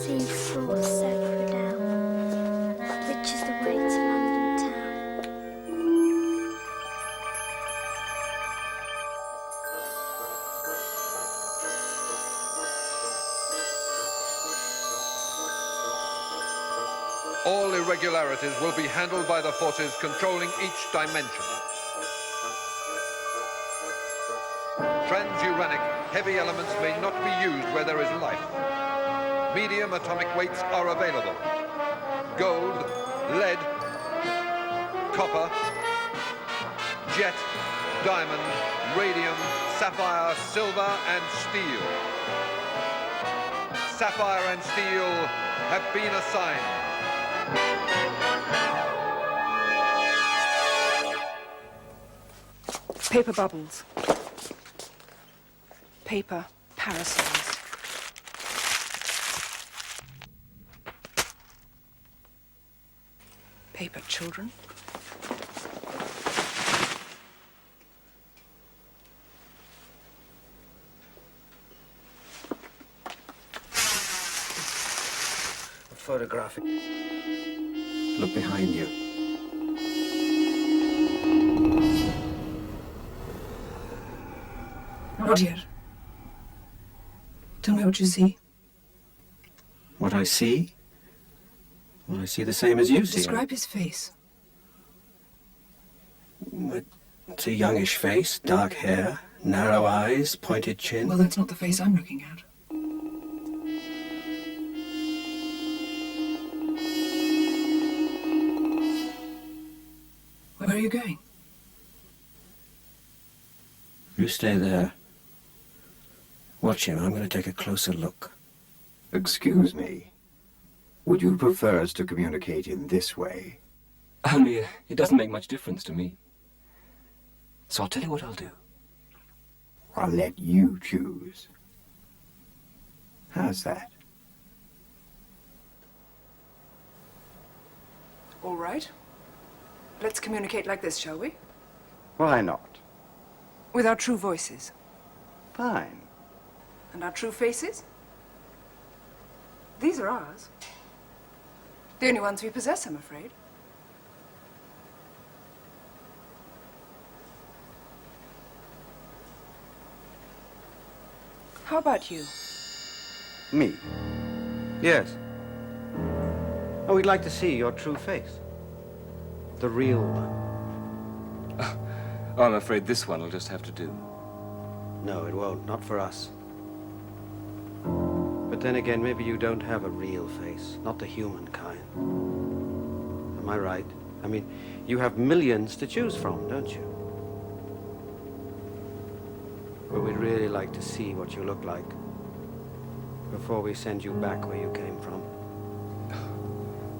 Speaker 1: Seafloor Sapphire down, which is the way to London town.
Speaker 4: All irregularities will be handled by the forces controlling each dimension. Transuranic heavy elements may not be used where there is life. Medium atomic weights are available. Gold, lead, copper, jet, diamond, radium, sapphire, silver, and steel. Sapphire and Steel have been assigned.
Speaker 6: Paper bubbles. Paper parasols. Paper children.
Speaker 5: Photographic. Look behind you.
Speaker 6: Not yet. Tell me what you see.
Speaker 5: What I see? Well, I see the same as you see.
Speaker 6: Describe his face.
Speaker 5: It's a youngish face, dark hair, narrow eyes, pointed chin.
Speaker 6: Well, that's not the face I'm looking at. Where are you going?
Speaker 5: You stay there.
Speaker 10: Watch him. I'm going to take a closer look.
Speaker 11: Excuse me. Would you prefer us to communicate in this way?
Speaker 9: Only it doesn't make much difference to me. So I'll tell you what I'll do.
Speaker 11: I'll let you choose. How's that?
Speaker 6: All right. Let's communicate like this, shall we?
Speaker 11: Why not?
Speaker 6: With our true voices.
Speaker 11: Fine.
Speaker 6: And our true faces? These are ours. The only ones we possess, I'm afraid. How about you?
Speaker 11: Me?
Speaker 5: Yes. Oh, we'd like to see your true face. The real one.
Speaker 9: Oh, I'm afraid this one will just have to do.
Speaker 5: No, it won't. Not for us. But then again, maybe you don't have a real face. Not the human kind. Am I right? I mean, you have millions to choose from, don't you? But we'd really like to see what you look like before we send you back where you came from.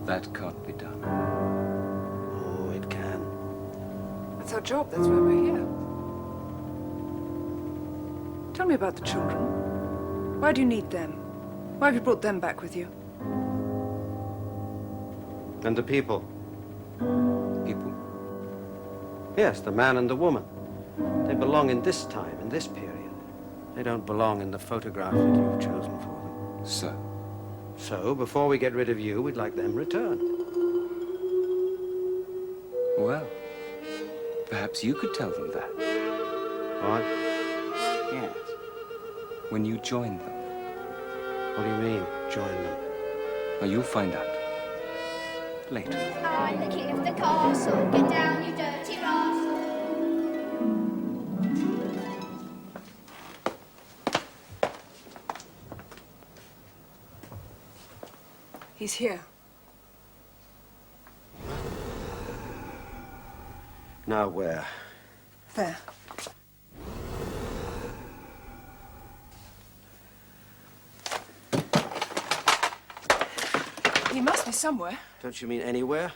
Speaker 9: That can't be done.
Speaker 5: Oh, it can.
Speaker 6: That's our job. That's why we're here. Tell me about the children. Why do you need them? Why have you brought them back with you?
Speaker 5: And the people.
Speaker 9: People?
Speaker 5: Yes, the man and the woman. They belong in this time, in this period. They don't belong in the photograph that you've chosen for them.
Speaker 9: So?
Speaker 5: So, before we get rid of you, we'd like them returned.
Speaker 9: Well, perhaps you could tell them that.
Speaker 5: What?
Speaker 11: Yes.
Speaker 9: When you join them.
Speaker 5: What do you mean, join them?
Speaker 9: Well, you'll find out. Later.
Speaker 3: I'm the king of the castle. Get down, you dirty rascal.
Speaker 6: He's here.
Speaker 5: Now where?
Speaker 6: There. He must be somewhere.
Speaker 5: Don't you mean anywhere?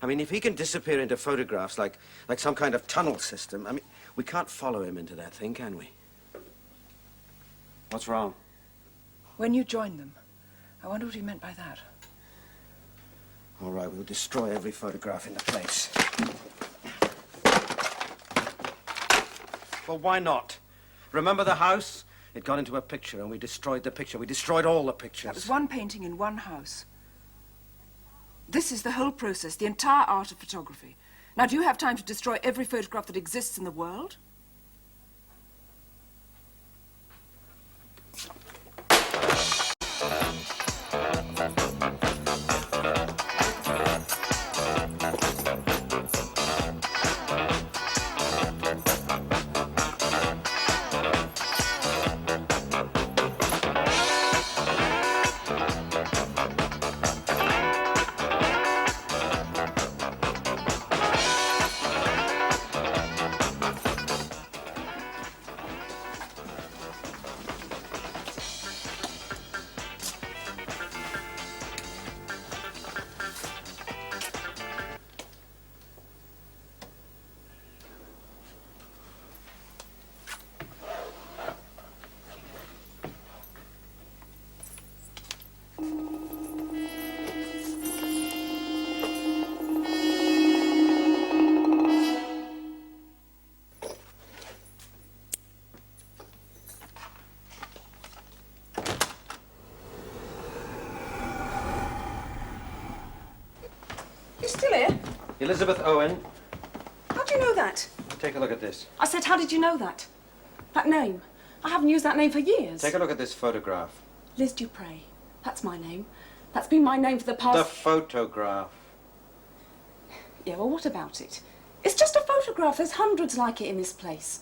Speaker 5: I mean, if he can disappear into photographs like some kind of tunnel system, I mean, we can't follow him into that thing, can we? What's wrong?
Speaker 6: When you join them. I wonder what he meant by that.
Speaker 5: All right, we'll destroy every photograph in the place. Well, why not? Remember the house? It got into a picture, and we destroyed the picture. We destroyed all the pictures.
Speaker 6: That was one painting in one house. This is the whole process, the entire art of photography. Now, do you have time to destroy every photograph that exists in the world?
Speaker 8: Still here?
Speaker 5: Elizabeth Owen,
Speaker 8: How do you know that?
Speaker 5: take a look at this.
Speaker 8: I said, how did you know that? That name. I haven't used that name for years.
Speaker 5: Take a look at this photograph.
Speaker 8: Liz Dupre. That's my name. That's been my name for the past...
Speaker 5: The photograph.
Speaker 8: Yeah, well, what about it? It's just a photograph. There's hundreds like it in this place.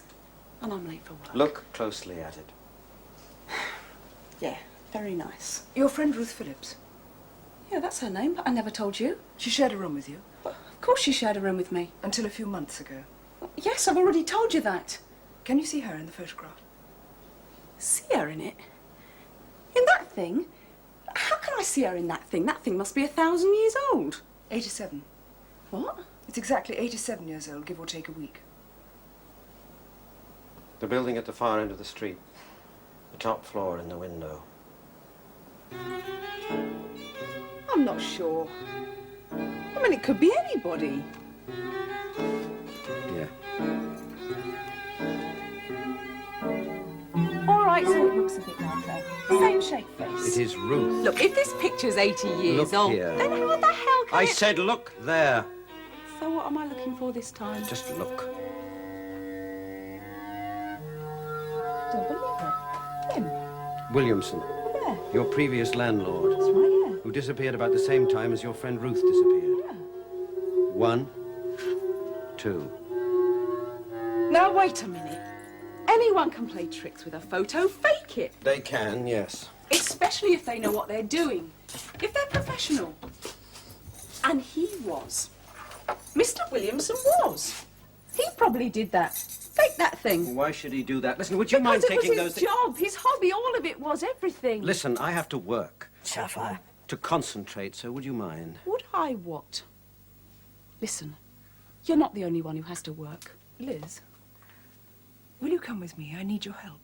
Speaker 8: And I'm late for work.
Speaker 5: Look closely at it.
Speaker 8: Yeah, very nice.
Speaker 6: Your friend Ruth Phillips.
Speaker 8: Yeah, that's her name, but I never told you.
Speaker 6: She shared a room with you?
Speaker 8: Well, of course she shared a room with me.
Speaker 6: Until a few months ago.
Speaker 8: Yes, I've already told you that.
Speaker 6: Can you see her in the photograph?
Speaker 8: See her in it? In that thing? How can I see her in that thing? That thing must be 1,000 years old.
Speaker 6: 87.
Speaker 8: What?
Speaker 6: It's exactly 87 years old, give or take a week.
Speaker 5: The building at the far end of the street. The top floor in the window.
Speaker 8: I'm not sure. I mean, it could be anybody.
Speaker 5: Yeah.
Speaker 8: All right, so it looks a bit like her. Same shape face.
Speaker 5: It is Ruth.
Speaker 8: Look, if this picture's 80 years
Speaker 5: Look
Speaker 8: old,
Speaker 5: here.
Speaker 8: then how the hell can
Speaker 5: I
Speaker 8: it...
Speaker 5: said look there.
Speaker 8: So what am I looking for this time?
Speaker 5: Just look.
Speaker 8: Don't believe it. Him?
Speaker 5: Williamson.
Speaker 8: Yeah.
Speaker 5: Your previous landlord.
Speaker 8: That's right, yeah.
Speaker 5: Who disappeared about the same time as your friend Ruth disappeared.
Speaker 8: Yeah.
Speaker 5: 1, 2.
Speaker 8: Now, wait a minute. Anyone can play tricks with a photo, fake it.
Speaker 5: They can, yes.
Speaker 8: Especially if they know what they're doing. If they're professional. And he was. Mr. Williamson was. He probably did that. Fake that thing.
Speaker 5: Why should he do that? Listen, would you mind taking
Speaker 8: Because
Speaker 5: those
Speaker 8: it was his job, his hobby, all of it was everything.
Speaker 5: Listen, I have to work.
Speaker 7: Sapphire.
Speaker 5: To concentrate, so would you mind?
Speaker 8: Would I what? Listen, you're not the only one who has to work.
Speaker 6: Liz, will you come with me? I need your help.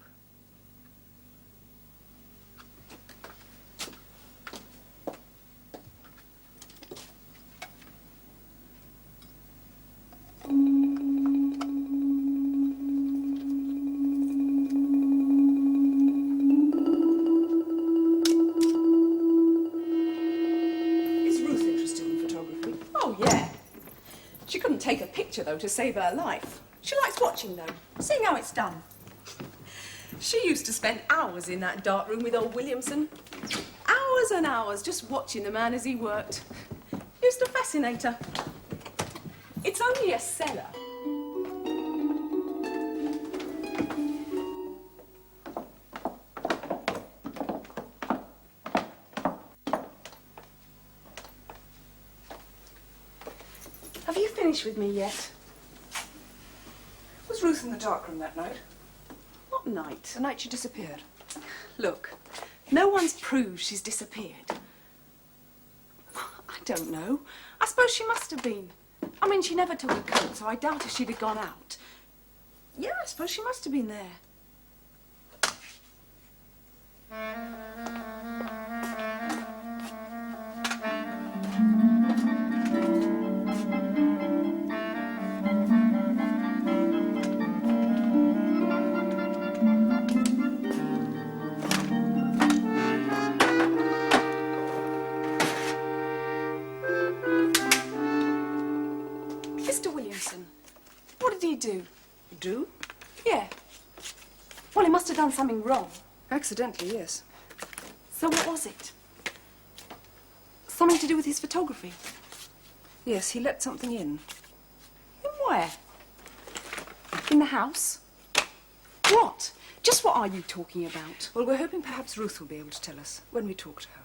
Speaker 6: Is Ruth interested in photography?
Speaker 8: Oh, yeah. She couldn't take a picture, though, to save her life. She likes watching, though, seeing how it's done. She used to spend hours in that dark room with old Williamson. Hours and hours just watching the man as he worked. Used to fascinate her. It's only a cellar. Have you finished with me yet?
Speaker 6: Was Ruth in the darkroom that night?
Speaker 8: What night?
Speaker 6: The night she disappeared.
Speaker 8: Look, no one's proved she's disappeared. I don't know. I suppose she must have been. I mean, she never took a coat, so I doubt if she'd have gone out. Yeah, I suppose she must have been there. Mr. Williamson, what did he do?
Speaker 6: Do?
Speaker 8: Yeah. Well, he must have done something wrong.
Speaker 6: Accidentally, yes.
Speaker 8: So what was it? Something to do with his photography?
Speaker 6: Yes, he let something in.
Speaker 8: In where? In the house? What? Just what are you talking about?
Speaker 6: Well, we're hoping perhaps Ruth will be able to tell us when we talk to her.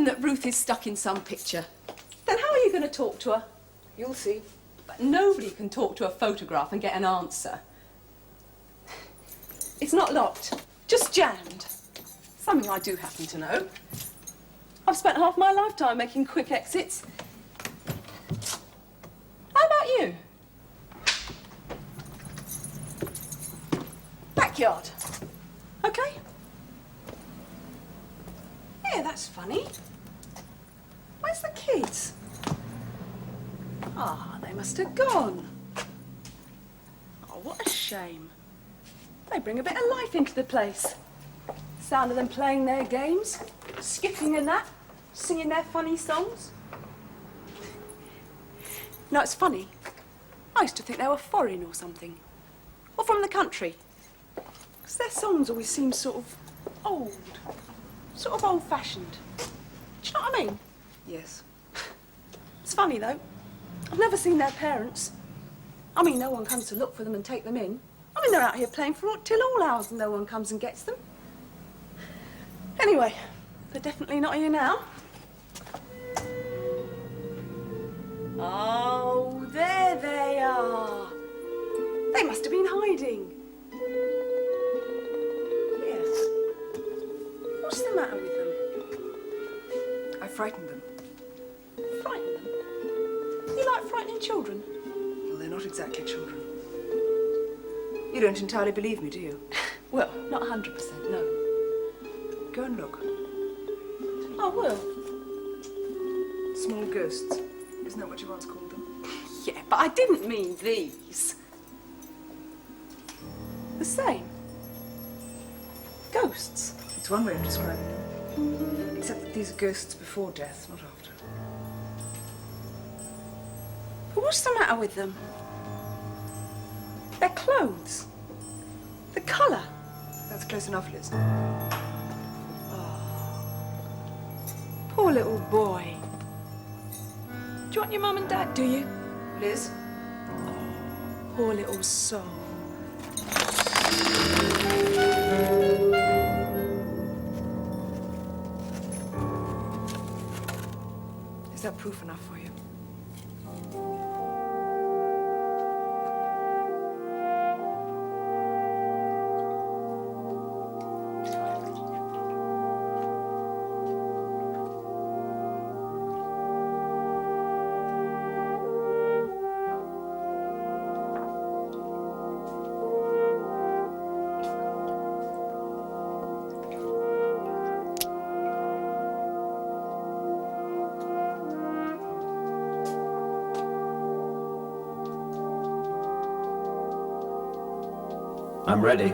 Speaker 8: That Ruth is stuck in some picture. Then how are you going to talk to her?
Speaker 6: You'll see.
Speaker 8: But nobody can talk to a photograph and get an answer. It's not locked, just jammed. Something I do happen to know. I've spent half my lifetime making quick exits. How about you? Backyard. Okay? Yeah, that's funny. Where's the kids? Ah, they must have gone. Oh, what a shame. They bring a bit of life into the place. Sound of them playing their games, skipping and that, singing their funny songs. No, it's funny. I used to think they were foreign or something. Or from the country. Because their songs always seem sort of old. Sort of old-fashioned. Do you know what I mean?
Speaker 6: Yes.
Speaker 8: It's funny, though. I've never seen their parents. I mean, no one comes to look for them and take them in. I mean, they're out here playing till all hours and no one comes and gets them. Anyway, they're definitely not here now. Oh, there they are. They must have been hiding. Yes. What's the matter with them?
Speaker 6: I frightened them.
Speaker 8: Frighten them? You like frightening children?
Speaker 6: Well, they're not exactly children. You don't entirely believe me, do you?
Speaker 8: Well, not 100%, no.
Speaker 6: Go and look.
Speaker 8: I will.
Speaker 6: Small ghosts. Isn't that what you once called them?
Speaker 8: Yeah, but I didn't mean these. The same. Ghosts.
Speaker 6: It's one way of describing them. Except that these are ghosts before death, not after.
Speaker 8: But what's the matter with them? Their clothes. The colour.
Speaker 6: That's close enough, Liz.
Speaker 8: Poor little boy. Do you want your mum and dad, do you?
Speaker 6: Liz?
Speaker 8: Poor little soul.
Speaker 6: Is that proof enough for you?
Speaker 10: I'm ready.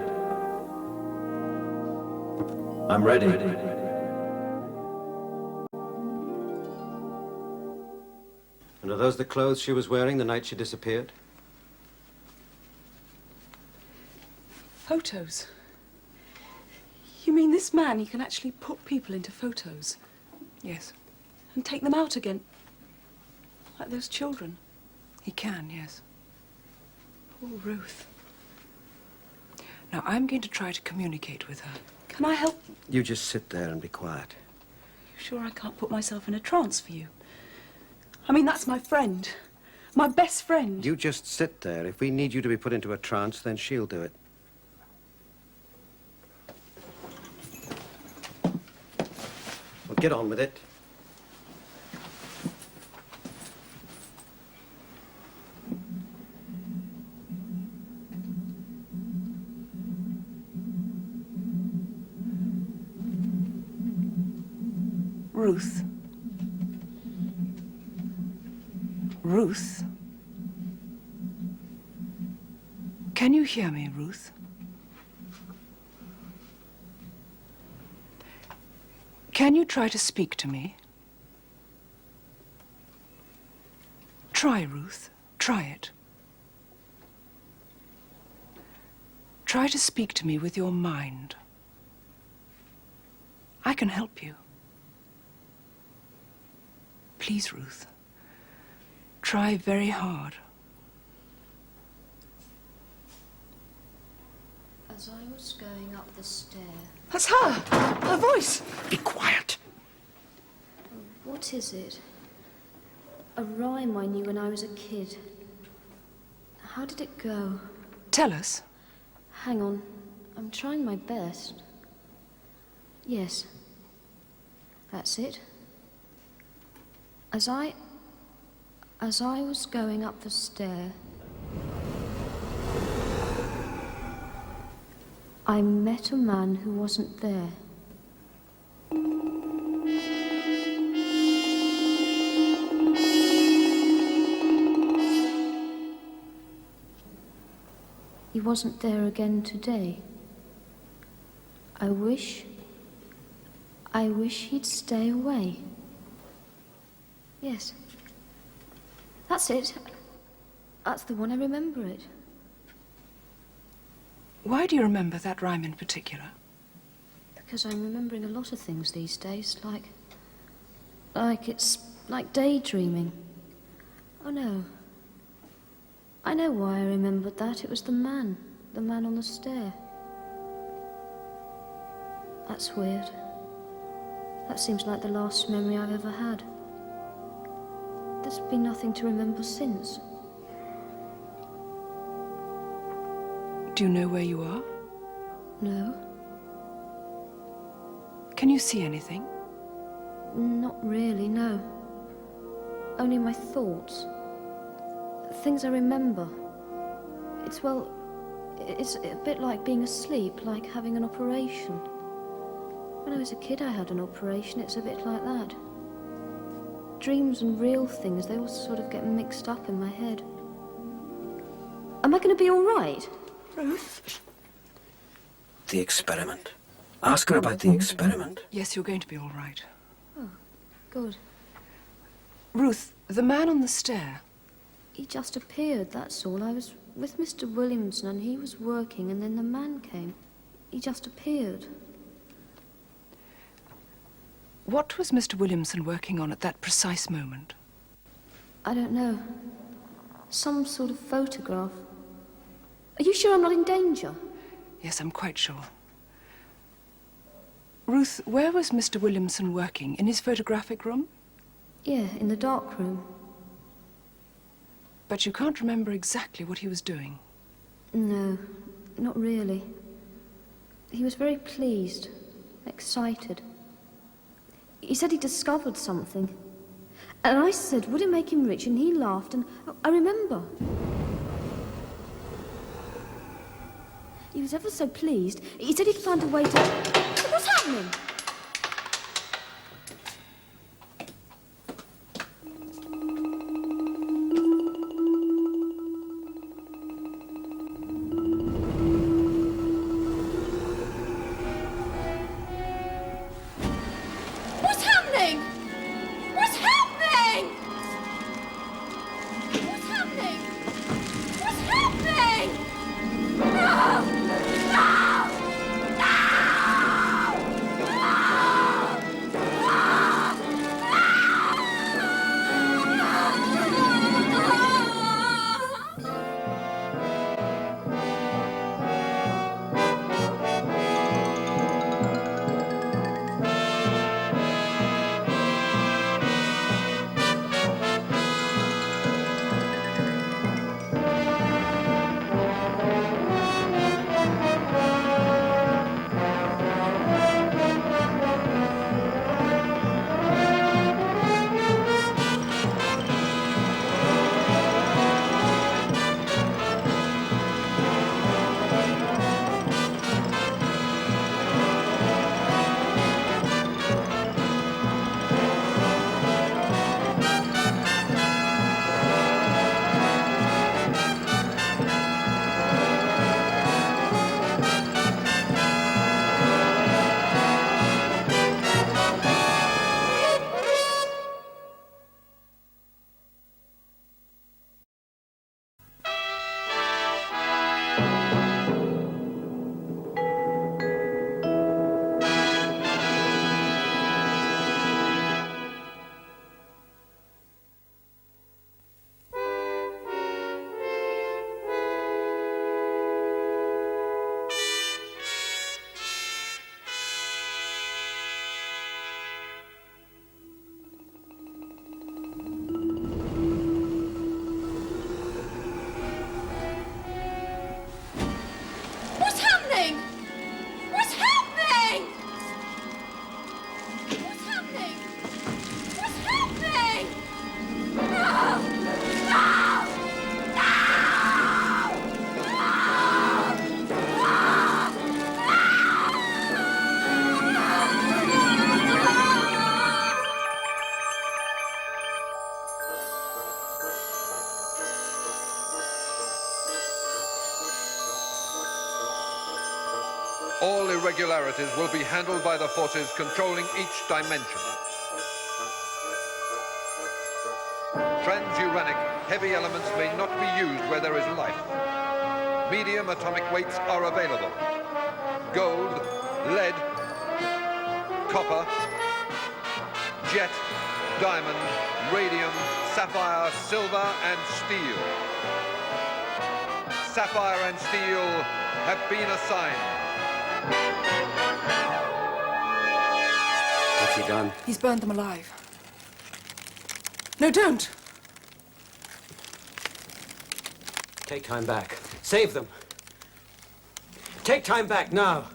Speaker 10: I'm ready.
Speaker 5: And are those the clothes she was wearing the night she disappeared?
Speaker 8: Photos. You mean this man, he can actually put people into photos?
Speaker 6: Yes.
Speaker 8: And take them out again? Like those children?
Speaker 6: He can, yes.
Speaker 8: Poor Ruth.
Speaker 6: Now, I'm going to try to communicate with her.
Speaker 8: Can I help?
Speaker 5: You just sit there and be quiet.
Speaker 8: You sure I can't put myself in a trance for you? I mean, that's my friend. My best friend.
Speaker 5: You just sit there. If we need you to be put into a trance, then she'll do it. Well, get on with it.
Speaker 6: Ruth. Ruth? Can you hear me, Ruth? Can you try to speak to me? Try, Ruth. Try it. Try to speak to me with your mind. I can help you. Please, Ruth. Try very hard.
Speaker 2: As I was going up the stair...
Speaker 8: That's her! Her voice!
Speaker 5: Be quiet.
Speaker 2: What is it? A rhyme I knew when I was a kid. How did it go?
Speaker 6: Tell us.
Speaker 2: Hang on. I'm trying my best. Yes. That's it. As I was going up the stair, I met a man who wasn't there. he wasn't there again today. I wish he'd stay away. Yes. That's it. That's the one. I remember it.
Speaker 6: Why do you remember that rhyme in particular?
Speaker 2: Because I'm remembering a lot of things these days, like it's like daydreaming. Oh no. I know why I remembered that. It was the man on the stair. That's weird. That seems like the last memory I've ever had. There's been nothing to remember since.
Speaker 6: Do you know where you are?
Speaker 2: No.
Speaker 6: Can you see anything?
Speaker 2: Not really, no. Only my thoughts. Things I remember. It's a bit like being asleep, like having an operation. When I was a kid, I had an operation. It's a bit like that. Dreams and real things, they all sort of get mixed up in my head. Am I going to be all right?
Speaker 6: Ruth?
Speaker 5: The experiment. Ask her about the experiment.
Speaker 6: Yes, you're going to be all right.
Speaker 2: Oh, good.
Speaker 6: Ruth, the man on the stair.
Speaker 2: He just appeared, that's all. I was with Mr. Williamson and he was working and then the man came. He just appeared.
Speaker 6: What was Mr. Williamson working on at that precise moment?
Speaker 2: I don't know. Some sort of photograph. Are you sure I'm not in danger?
Speaker 6: Yes, I'm quite sure. Ruth, where was Mr. Williamson working? In his photographic room?
Speaker 2: Yeah, in the dark room.
Speaker 6: But you can't remember exactly what he was doing?
Speaker 2: No, not really. He was very pleased, excited. He said he discovered something. And I said, would it make him rich? And he laughed, and I remember. He was ever so pleased. He said he'd found a way to... What's happening?
Speaker 1: What's happening? What's happening? What's happening? What's happening? No! No! No!
Speaker 4: singularities will be handled by the forces controlling each dimension. Transuranic heavy elements may not be used where there is life. Medium atomic weights are available. Gold, lead, copper, jet, diamond, radium, sapphire, silver, and steel. Sapphire and Steel have been assigned.
Speaker 5: What's he done?
Speaker 6: He's burned them alive. No, don't!
Speaker 5: Take time back. Save them. Take time back now.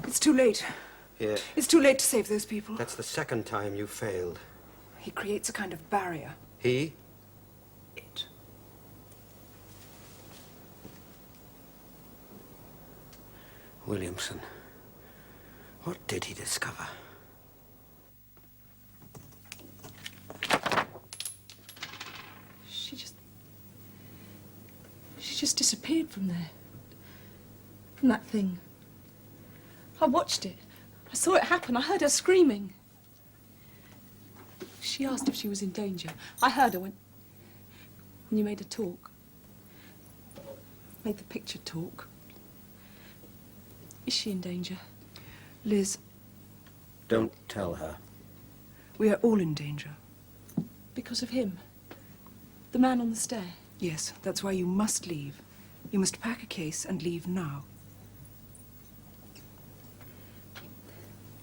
Speaker 6: It's too late.
Speaker 5: Here.
Speaker 6: It's too late to save those people.
Speaker 5: That's the second time you failed.
Speaker 6: He creates a kind of barrier.
Speaker 5: He?
Speaker 6: It.
Speaker 5: Williamson. What did he discover?
Speaker 8: She just disappeared from there. From that thing. I watched it. I saw it happen. I heard her screaming. She asked if she was in danger. I heard her when you made her talk. Made the picture talk. Is she in danger?
Speaker 6: Liz,
Speaker 5: Don't tell her.
Speaker 6: we are all in danger.
Speaker 8: Because of him? The man on the stair?
Speaker 6: Yes, that's why you must leave. You must pack a case and leave now.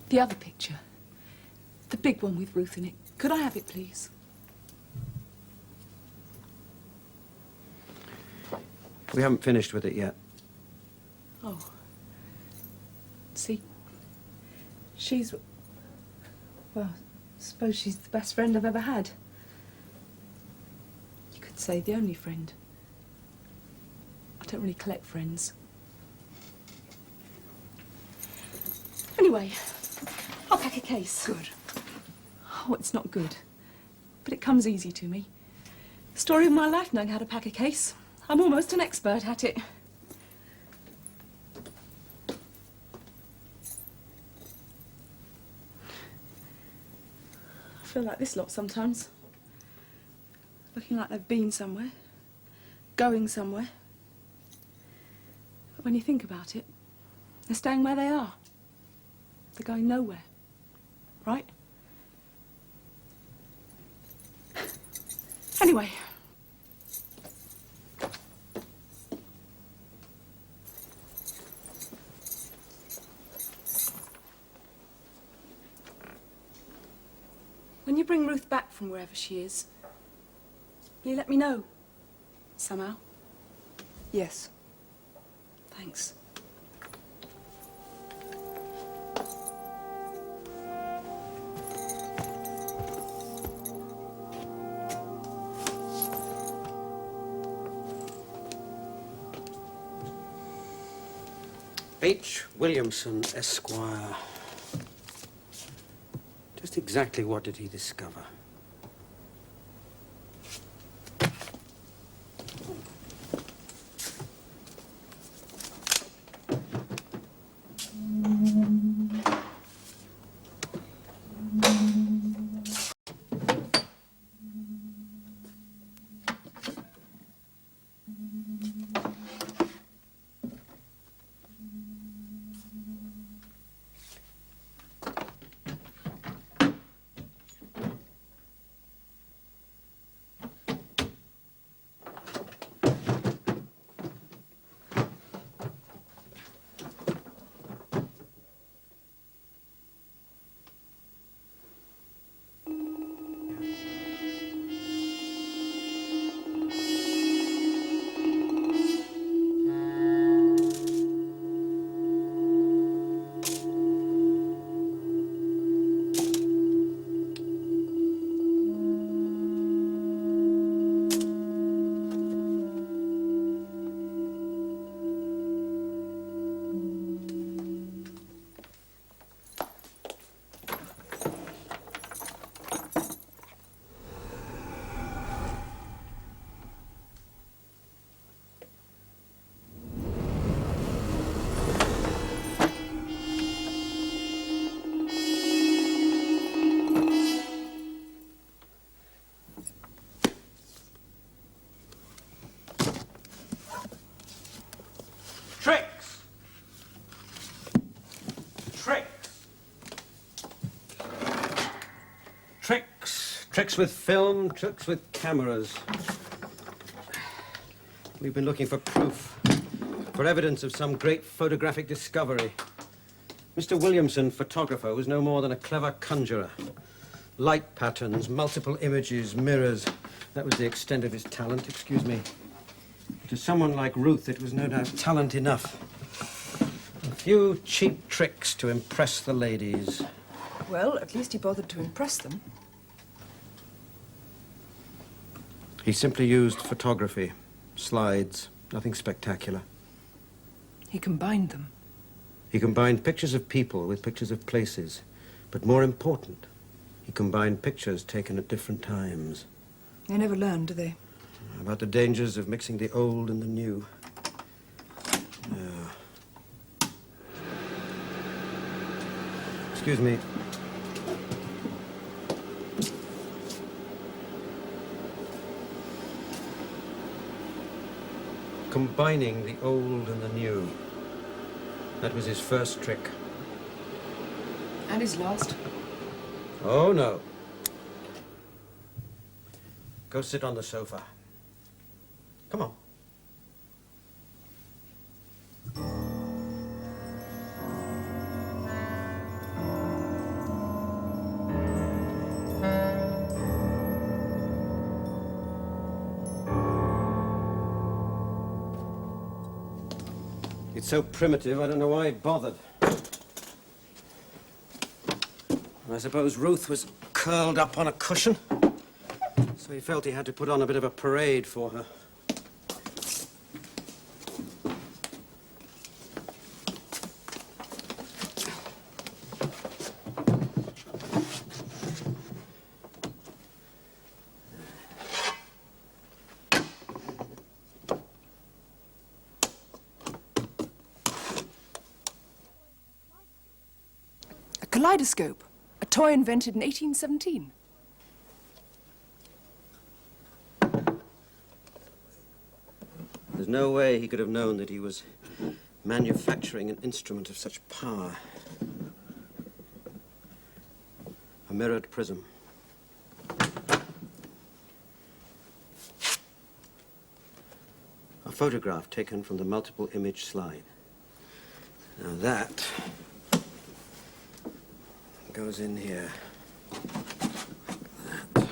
Speaker 8: The other picture. The big one with Ruth in it. Could I have it, please?
Speaker 5: We haven't finished with it yet.
Speaker 8: Oh. See, she's... Well, I suppose she's the best friend I've ever had. You could say the only friend. I don't really collect friends. Anyway, I'll pack a case.
Speaker 6: Good.
Speaker 8: Oh, it's not good. But it comes easy to me. Story of my life knowing how to pack a case. I'm almost an expert at it. I feel like this lot sometimes. Looking like they've been somewhere. Going somewhere. But when you think about it, they're staying where they are. They're going nowhere. Right? Anyway. When you bring Ruth back from wherever she is, will you let me know? Somehow?
Speaker 6: Yes.
Speaker 8: Thanks.
Speaker 5: H. Williamson, Esquire. Just exactly what did he discover? Tricks with film, tricks with cameras. We've been looking for proof, for evidence of some great photographic discovery. Mr. Williamson, photographer, was no more than a clever conjurer. Light patterns, multiple images, mirrors. That was the extent of his talent, excuse me. To someone like Ruth, it was no doubt talent enough. A few cheap tricks to impress the ladies.
Speaker 6: Well, at least he bothered to impress them.
Speaker 5: He simply used photography, slides, nothing spectacular.
Speaker 6: He combined them.
Speaker 5: He combined pictures of people with pictures of places. But more important, he combined pictures taken at different times.
Speaker 6: They never learn, do they?
Speaker 5: About the dangers of mixing the old and the new. Excuse me. Combining the old and the new. That was his first trick.
Speaker 6: And his last.
Speaker 5: Oh, no. Go sit on the sofa. Come on. It's so primitive, I don't know why he bothered. I suppose Ruth was curled up on a cushion, so he felt he had to put on a bit of a parade for her.
Speaker 6: A kaleidoscope. A toy invented in 1817.
Speaker 5: There's no way he could have known that he was manufacturing an instrument of such power. A mirrored prism. A photograph taken from the multiple image slide. Now that goes in here. That.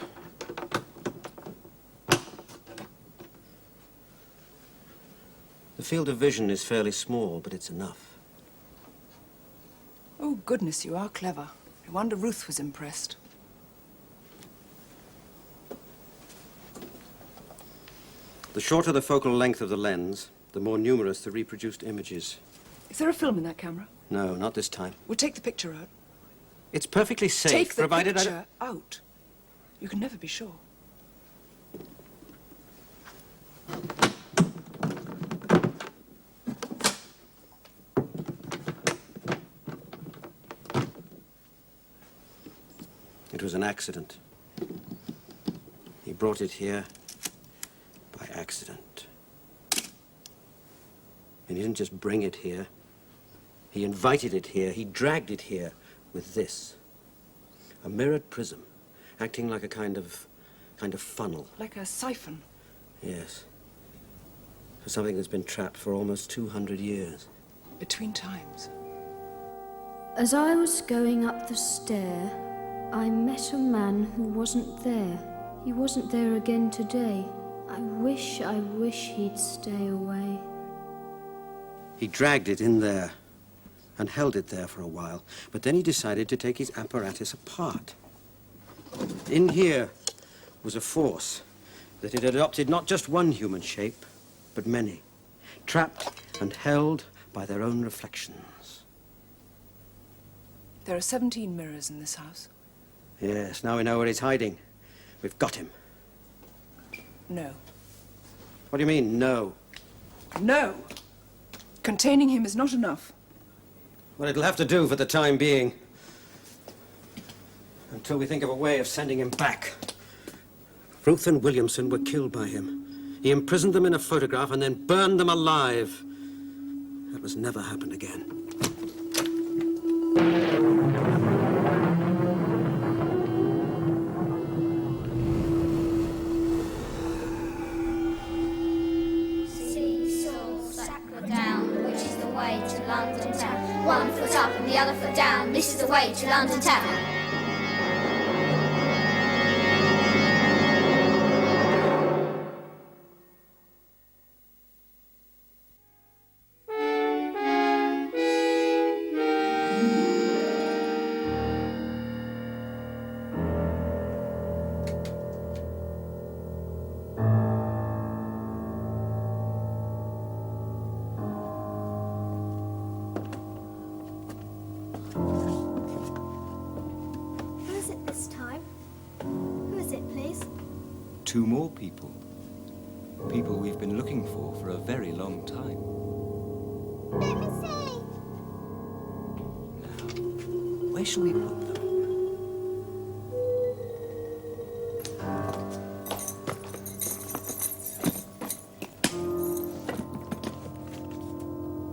Speaker 5: The field of vision is fairly small, but it's enough.
Speaker 6: Oh, goodness, you are clever. I wonder Ruth was impressed.
Speaker 5: The shorter the focal length of the lens, the more numerous the reproduced images.
Speaker 6: Is there a film in that camera?
Speaker 5: No, not this time.
Speaker 6: We'll take the picture out.
Speaker 5: It's perfectly safe,
Speaker 6: Take the
Speaker 5: provided
Speaker 6: picture out. You can never be sure.
Speaker 5: It was an accident. He brought it here by accident. And he didn't just bring it here. He invited it here. He dragged it here with this. A mirrored prism, acting like a kind of funnel.
Speaker 6: Like a siphon.
Speaker 5: Yes. For something that's been trapped for almost 200 years.
Speaker 6: Between times.
Speaker 2: As I was going up the stair, I met a man who wasn't there. He wasn't there again today. I wish he'd stay away.
Speaker 5: He dragged it in there and held it there for a while, but then he decided to take his apparatus apart. In here was a force that had adopted not just one human shape, but many, trapped and held by their own reflections.
Speaker 6: There are 17 mirrors in this house.
Speaker 5: Yes, now we know where he's hiding. We've got him.
Speaker 6: No.
Speaker 5: What do you mean, no?
Speaker 6: No! Containing him is not enough.
Speaker 5: Well, it'll have to do for the time being. Until we think of a way of sending him back. Ruth and Williamson were killed by him. He imprisoned them in a photograph and then burned them alive. That was never happened again.
Speaker 3: This is the way to London Town.
Speaker 1: Who is it this time? Who is it, please?
Speaker 9: 2 more people. People we've been looking for a very long time.
Speaker 1: Let me see.
Speaker 9: Now, where shall we put them?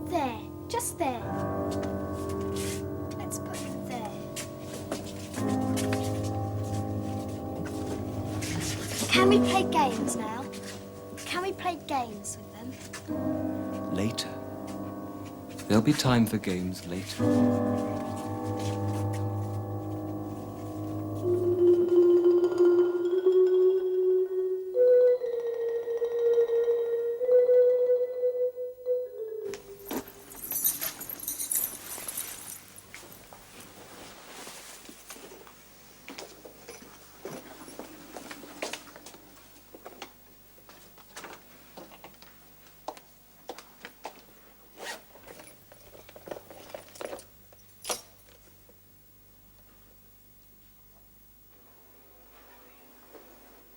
Speaker 1: There, just there. Let's put it there. Can we play games now? Can we play games with them?
Speaker 9: Later. There'll be time for games later.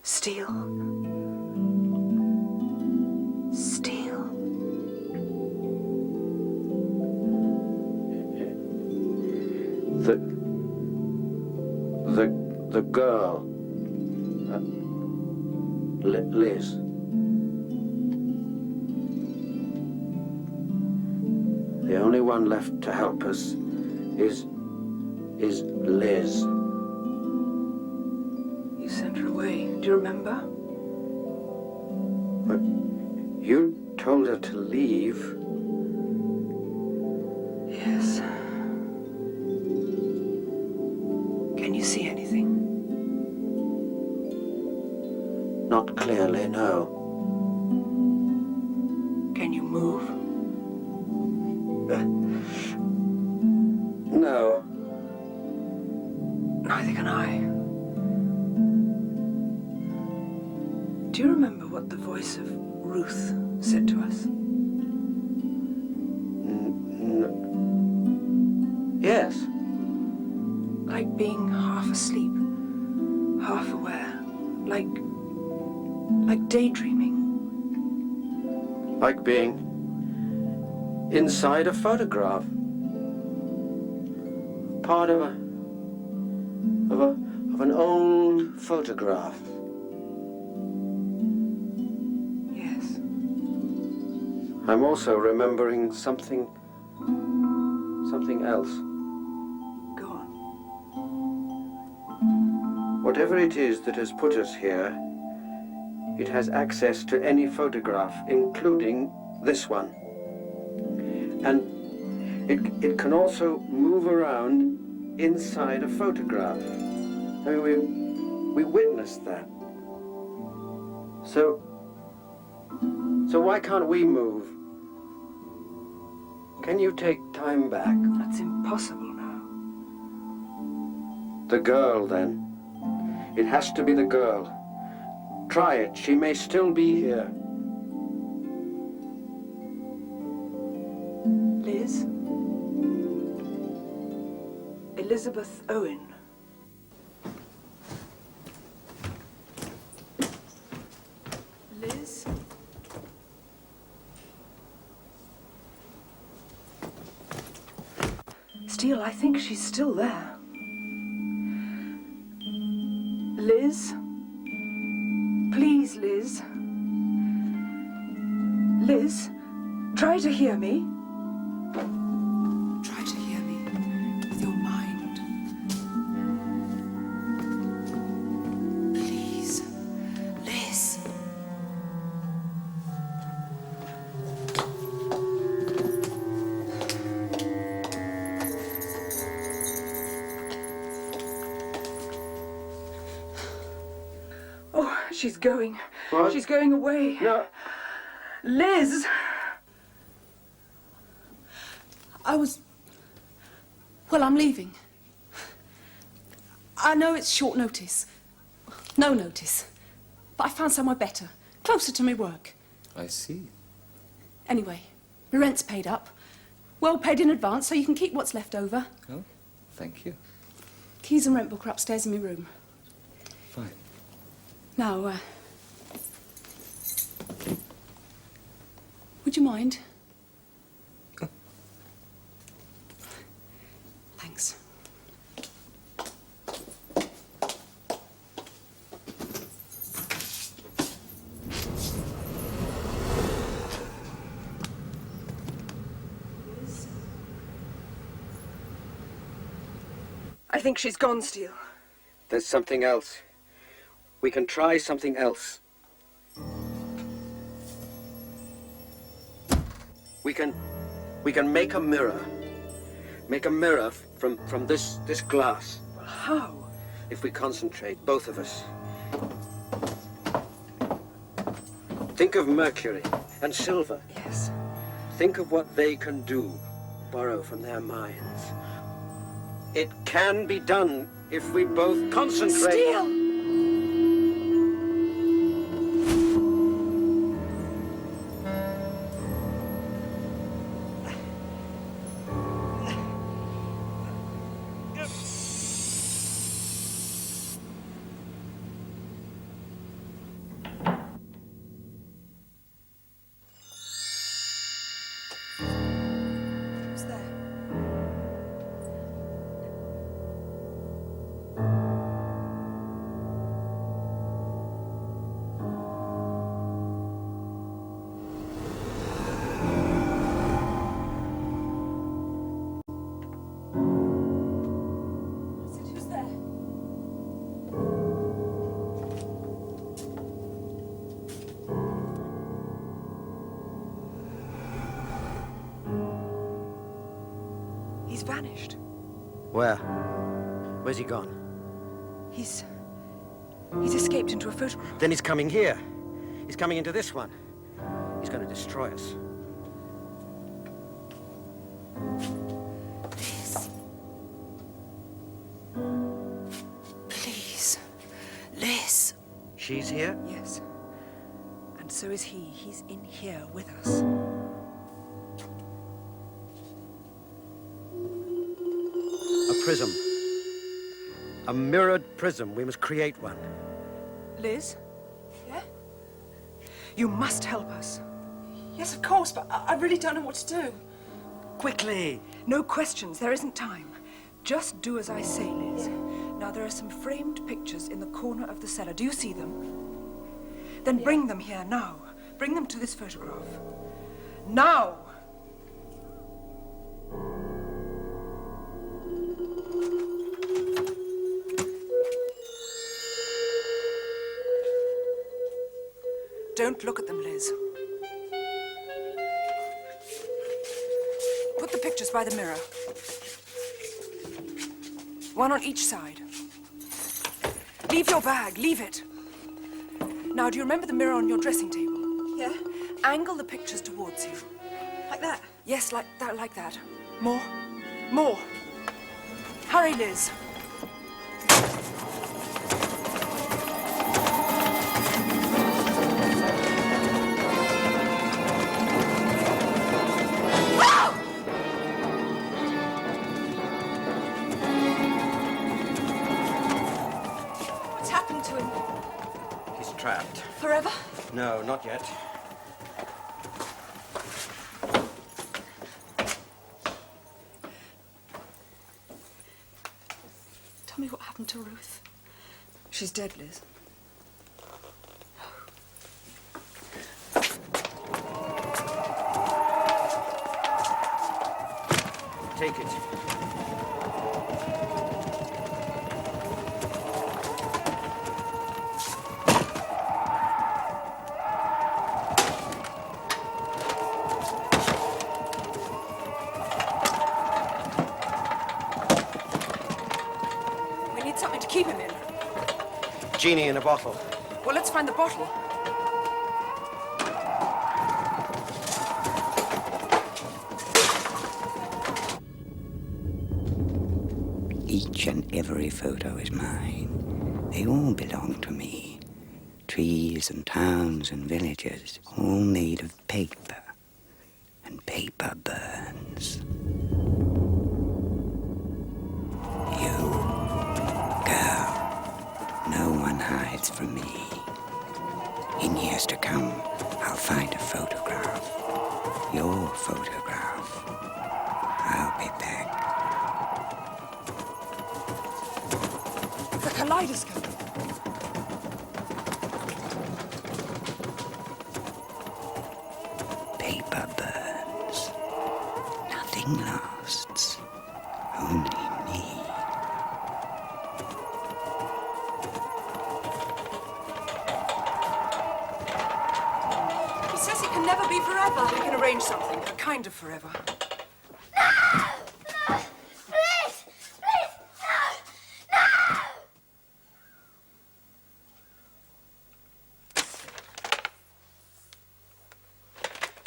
Speaker 6: Steel. Steel.
Speaker 5: The girl. Liz. The only one left to help us is Liz.
Speaker 6: You sent her away. Do you remember?
Speaker 5: But you told her to leave.
Speaker 6: Yes. Can you see anything?
Speaker 5: Not clearly, no.
Speaker 6: Can you move?
Speaker 5: No.
Speaker 6: Neither can I. Do you remember what the voice of Ruth said to us?
Speaker 5: Yes.
Speaker 6: Like being half asleep, half aware, like daydreaming.
Speaker 5: Like being inside a photograph. Part of an old photograph.
Speaker 6: Yes.
Speaker 5: I'm also remembering something else.
Speaker 6: Go on.
Speaker 5: Whatever it is that has put us here, it has access to any photograph, including this one. And it can also move around inside a photograph. I mean, we witnessed that. So why can't we move? Can you take time back?
Speaker 6: That's impossible now.
Speaker 5: The girl, then. It has to be the girl. Try it. She may still be here.
Speaker 6: Liz? Elizabeth Owen. Liz? Steel, I think she's still there. Liz? Please, Liz. Liz, try to hear me. Try to hear me with your mind. Please, Liz. She's going.
Speaker 5: What?
Speaker 6: She's going away.
Speaker 5: No.
Speaker 6: Liz!
Speaker 8: Well, I'm leaving. I know it's short notice. No notice. But I found somewhere better, closer to my work.
Speaker 9: I see.
Speaker 8: Anyway, my rent's paid up. Well paid in advance, so you can keep what's left over.
Speaker 9: Oh, thank you.
Speaker 8: Keys and rent book are upstairs in my room.
Speaker 9: Fine.
Speaker 8: Now, would you mind? Thanks.
Speaker 6: I think she's gone, Steel.
Speaker 5: There's something else. We can try something else. We can make a mirror. Make a mirror from this glass.
Speaker 6: Well, how?
Speaker 5: If we concentrate, both of us. Think of Mercury and Silver.
Speaker 6: Yes.
Speaker 5: Think of what they can do. Borrow from their minds. It can be done if we both concentrate.
Speaker 6: Steel! Who's there?
Speaker 8: Who's there?
Speaker 6: He's vanished.
Speaker 5: Where? Where's he gone?
Speaker 6: He's escaped into a photograph.
Speaker 5: Then he's coming here. He's coming into this one. He's going to destroy us.
Speaker 6: Liz. Please. Liz.
Speaker 5: She's here?
Speaker 6: Yes. And so is he. He's in here with us.
Speaker 5: A prism. A mirrored prism. We must create one.
Speaker 6: Liz? Yeah? You must help us.
Speaker 8: Yes, of course, but I really don't know what to do.
Speaker 5: Quickly!
Speaker 6: No questions. There isn't time. Just do as I say, Liz. Now, there are some framed pictures in the corner of the cellar. Do you see them? Then bring them here now. Bring them to this photograph. Now! Don't look at them, Liz. Put the pictures by the mirror. One on each side. Leave your bag. Leave it. Now, do you remember the mirror on your dressing table?
Speaker 8: Yeah?
Speaker 6: Angle the pictures towards you.
Speaker 8: Like that?
Speaker 6: Yes, like that, like that. More. More. Hurry, Liz.
Speaker 8: What's happened to him?
Speaker 5: He's trapped.
Speaker 8: Forever?
Speaker 5: No, not yet.
Speaker 8: Tell me what happened to Ruth.
Speaker 6: She's dead, Liz.
Speaker 5: Take it.
Speaker 6: We need something to keep him in.
Speaker 5: Genie in a bottle.
Speaker 6: Well, let's find the bottle.
Speaker 12: Each and every photo is mine. They all belong to me. Trees and towns and villages, all made of paper. And paper burns. You, girl, no one hides from me. In years to come, I'll find a photograph. Your photograph. I'll be back.
Speaker 6: The kaleidoscope.
Speaker 12: Paper burns. Nothing lasts. Only me.
Speaker 6: He says it can never be forever. We can arrange something, a kind of forever.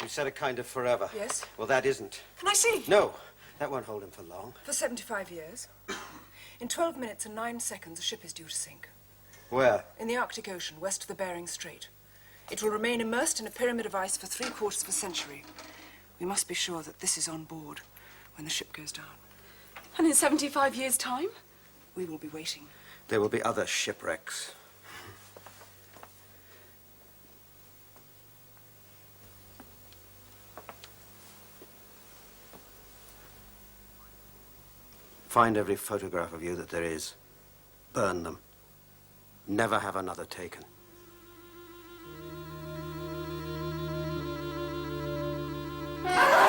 Speaker 5: You said a kind of forever.
Speaker 6: Yes.
Speaker 5: Well, that isn't.
Speaker 6: Can I see?
Speaker 5: No, that won't hold him for long.
Speaker 6: For 75 years. In 12 minutes and 9 seconds, a ship is due to sink.
Speaker 5: Where?
Speaker 6: In the Arctic Ocean, west of the Bering Strait. It will remain immersed in a pyramid of ice for 3/4 of a century. We must be sure that this is on board when the ship goes down.
Speaker 8: And in 75 years' time?
Speaker 6: We will be waiting.
Speaker 5: There will be other shipwrecks. Find every photograph of you that there is. Burn them. Never have another taken.
Speaker 1: Ah!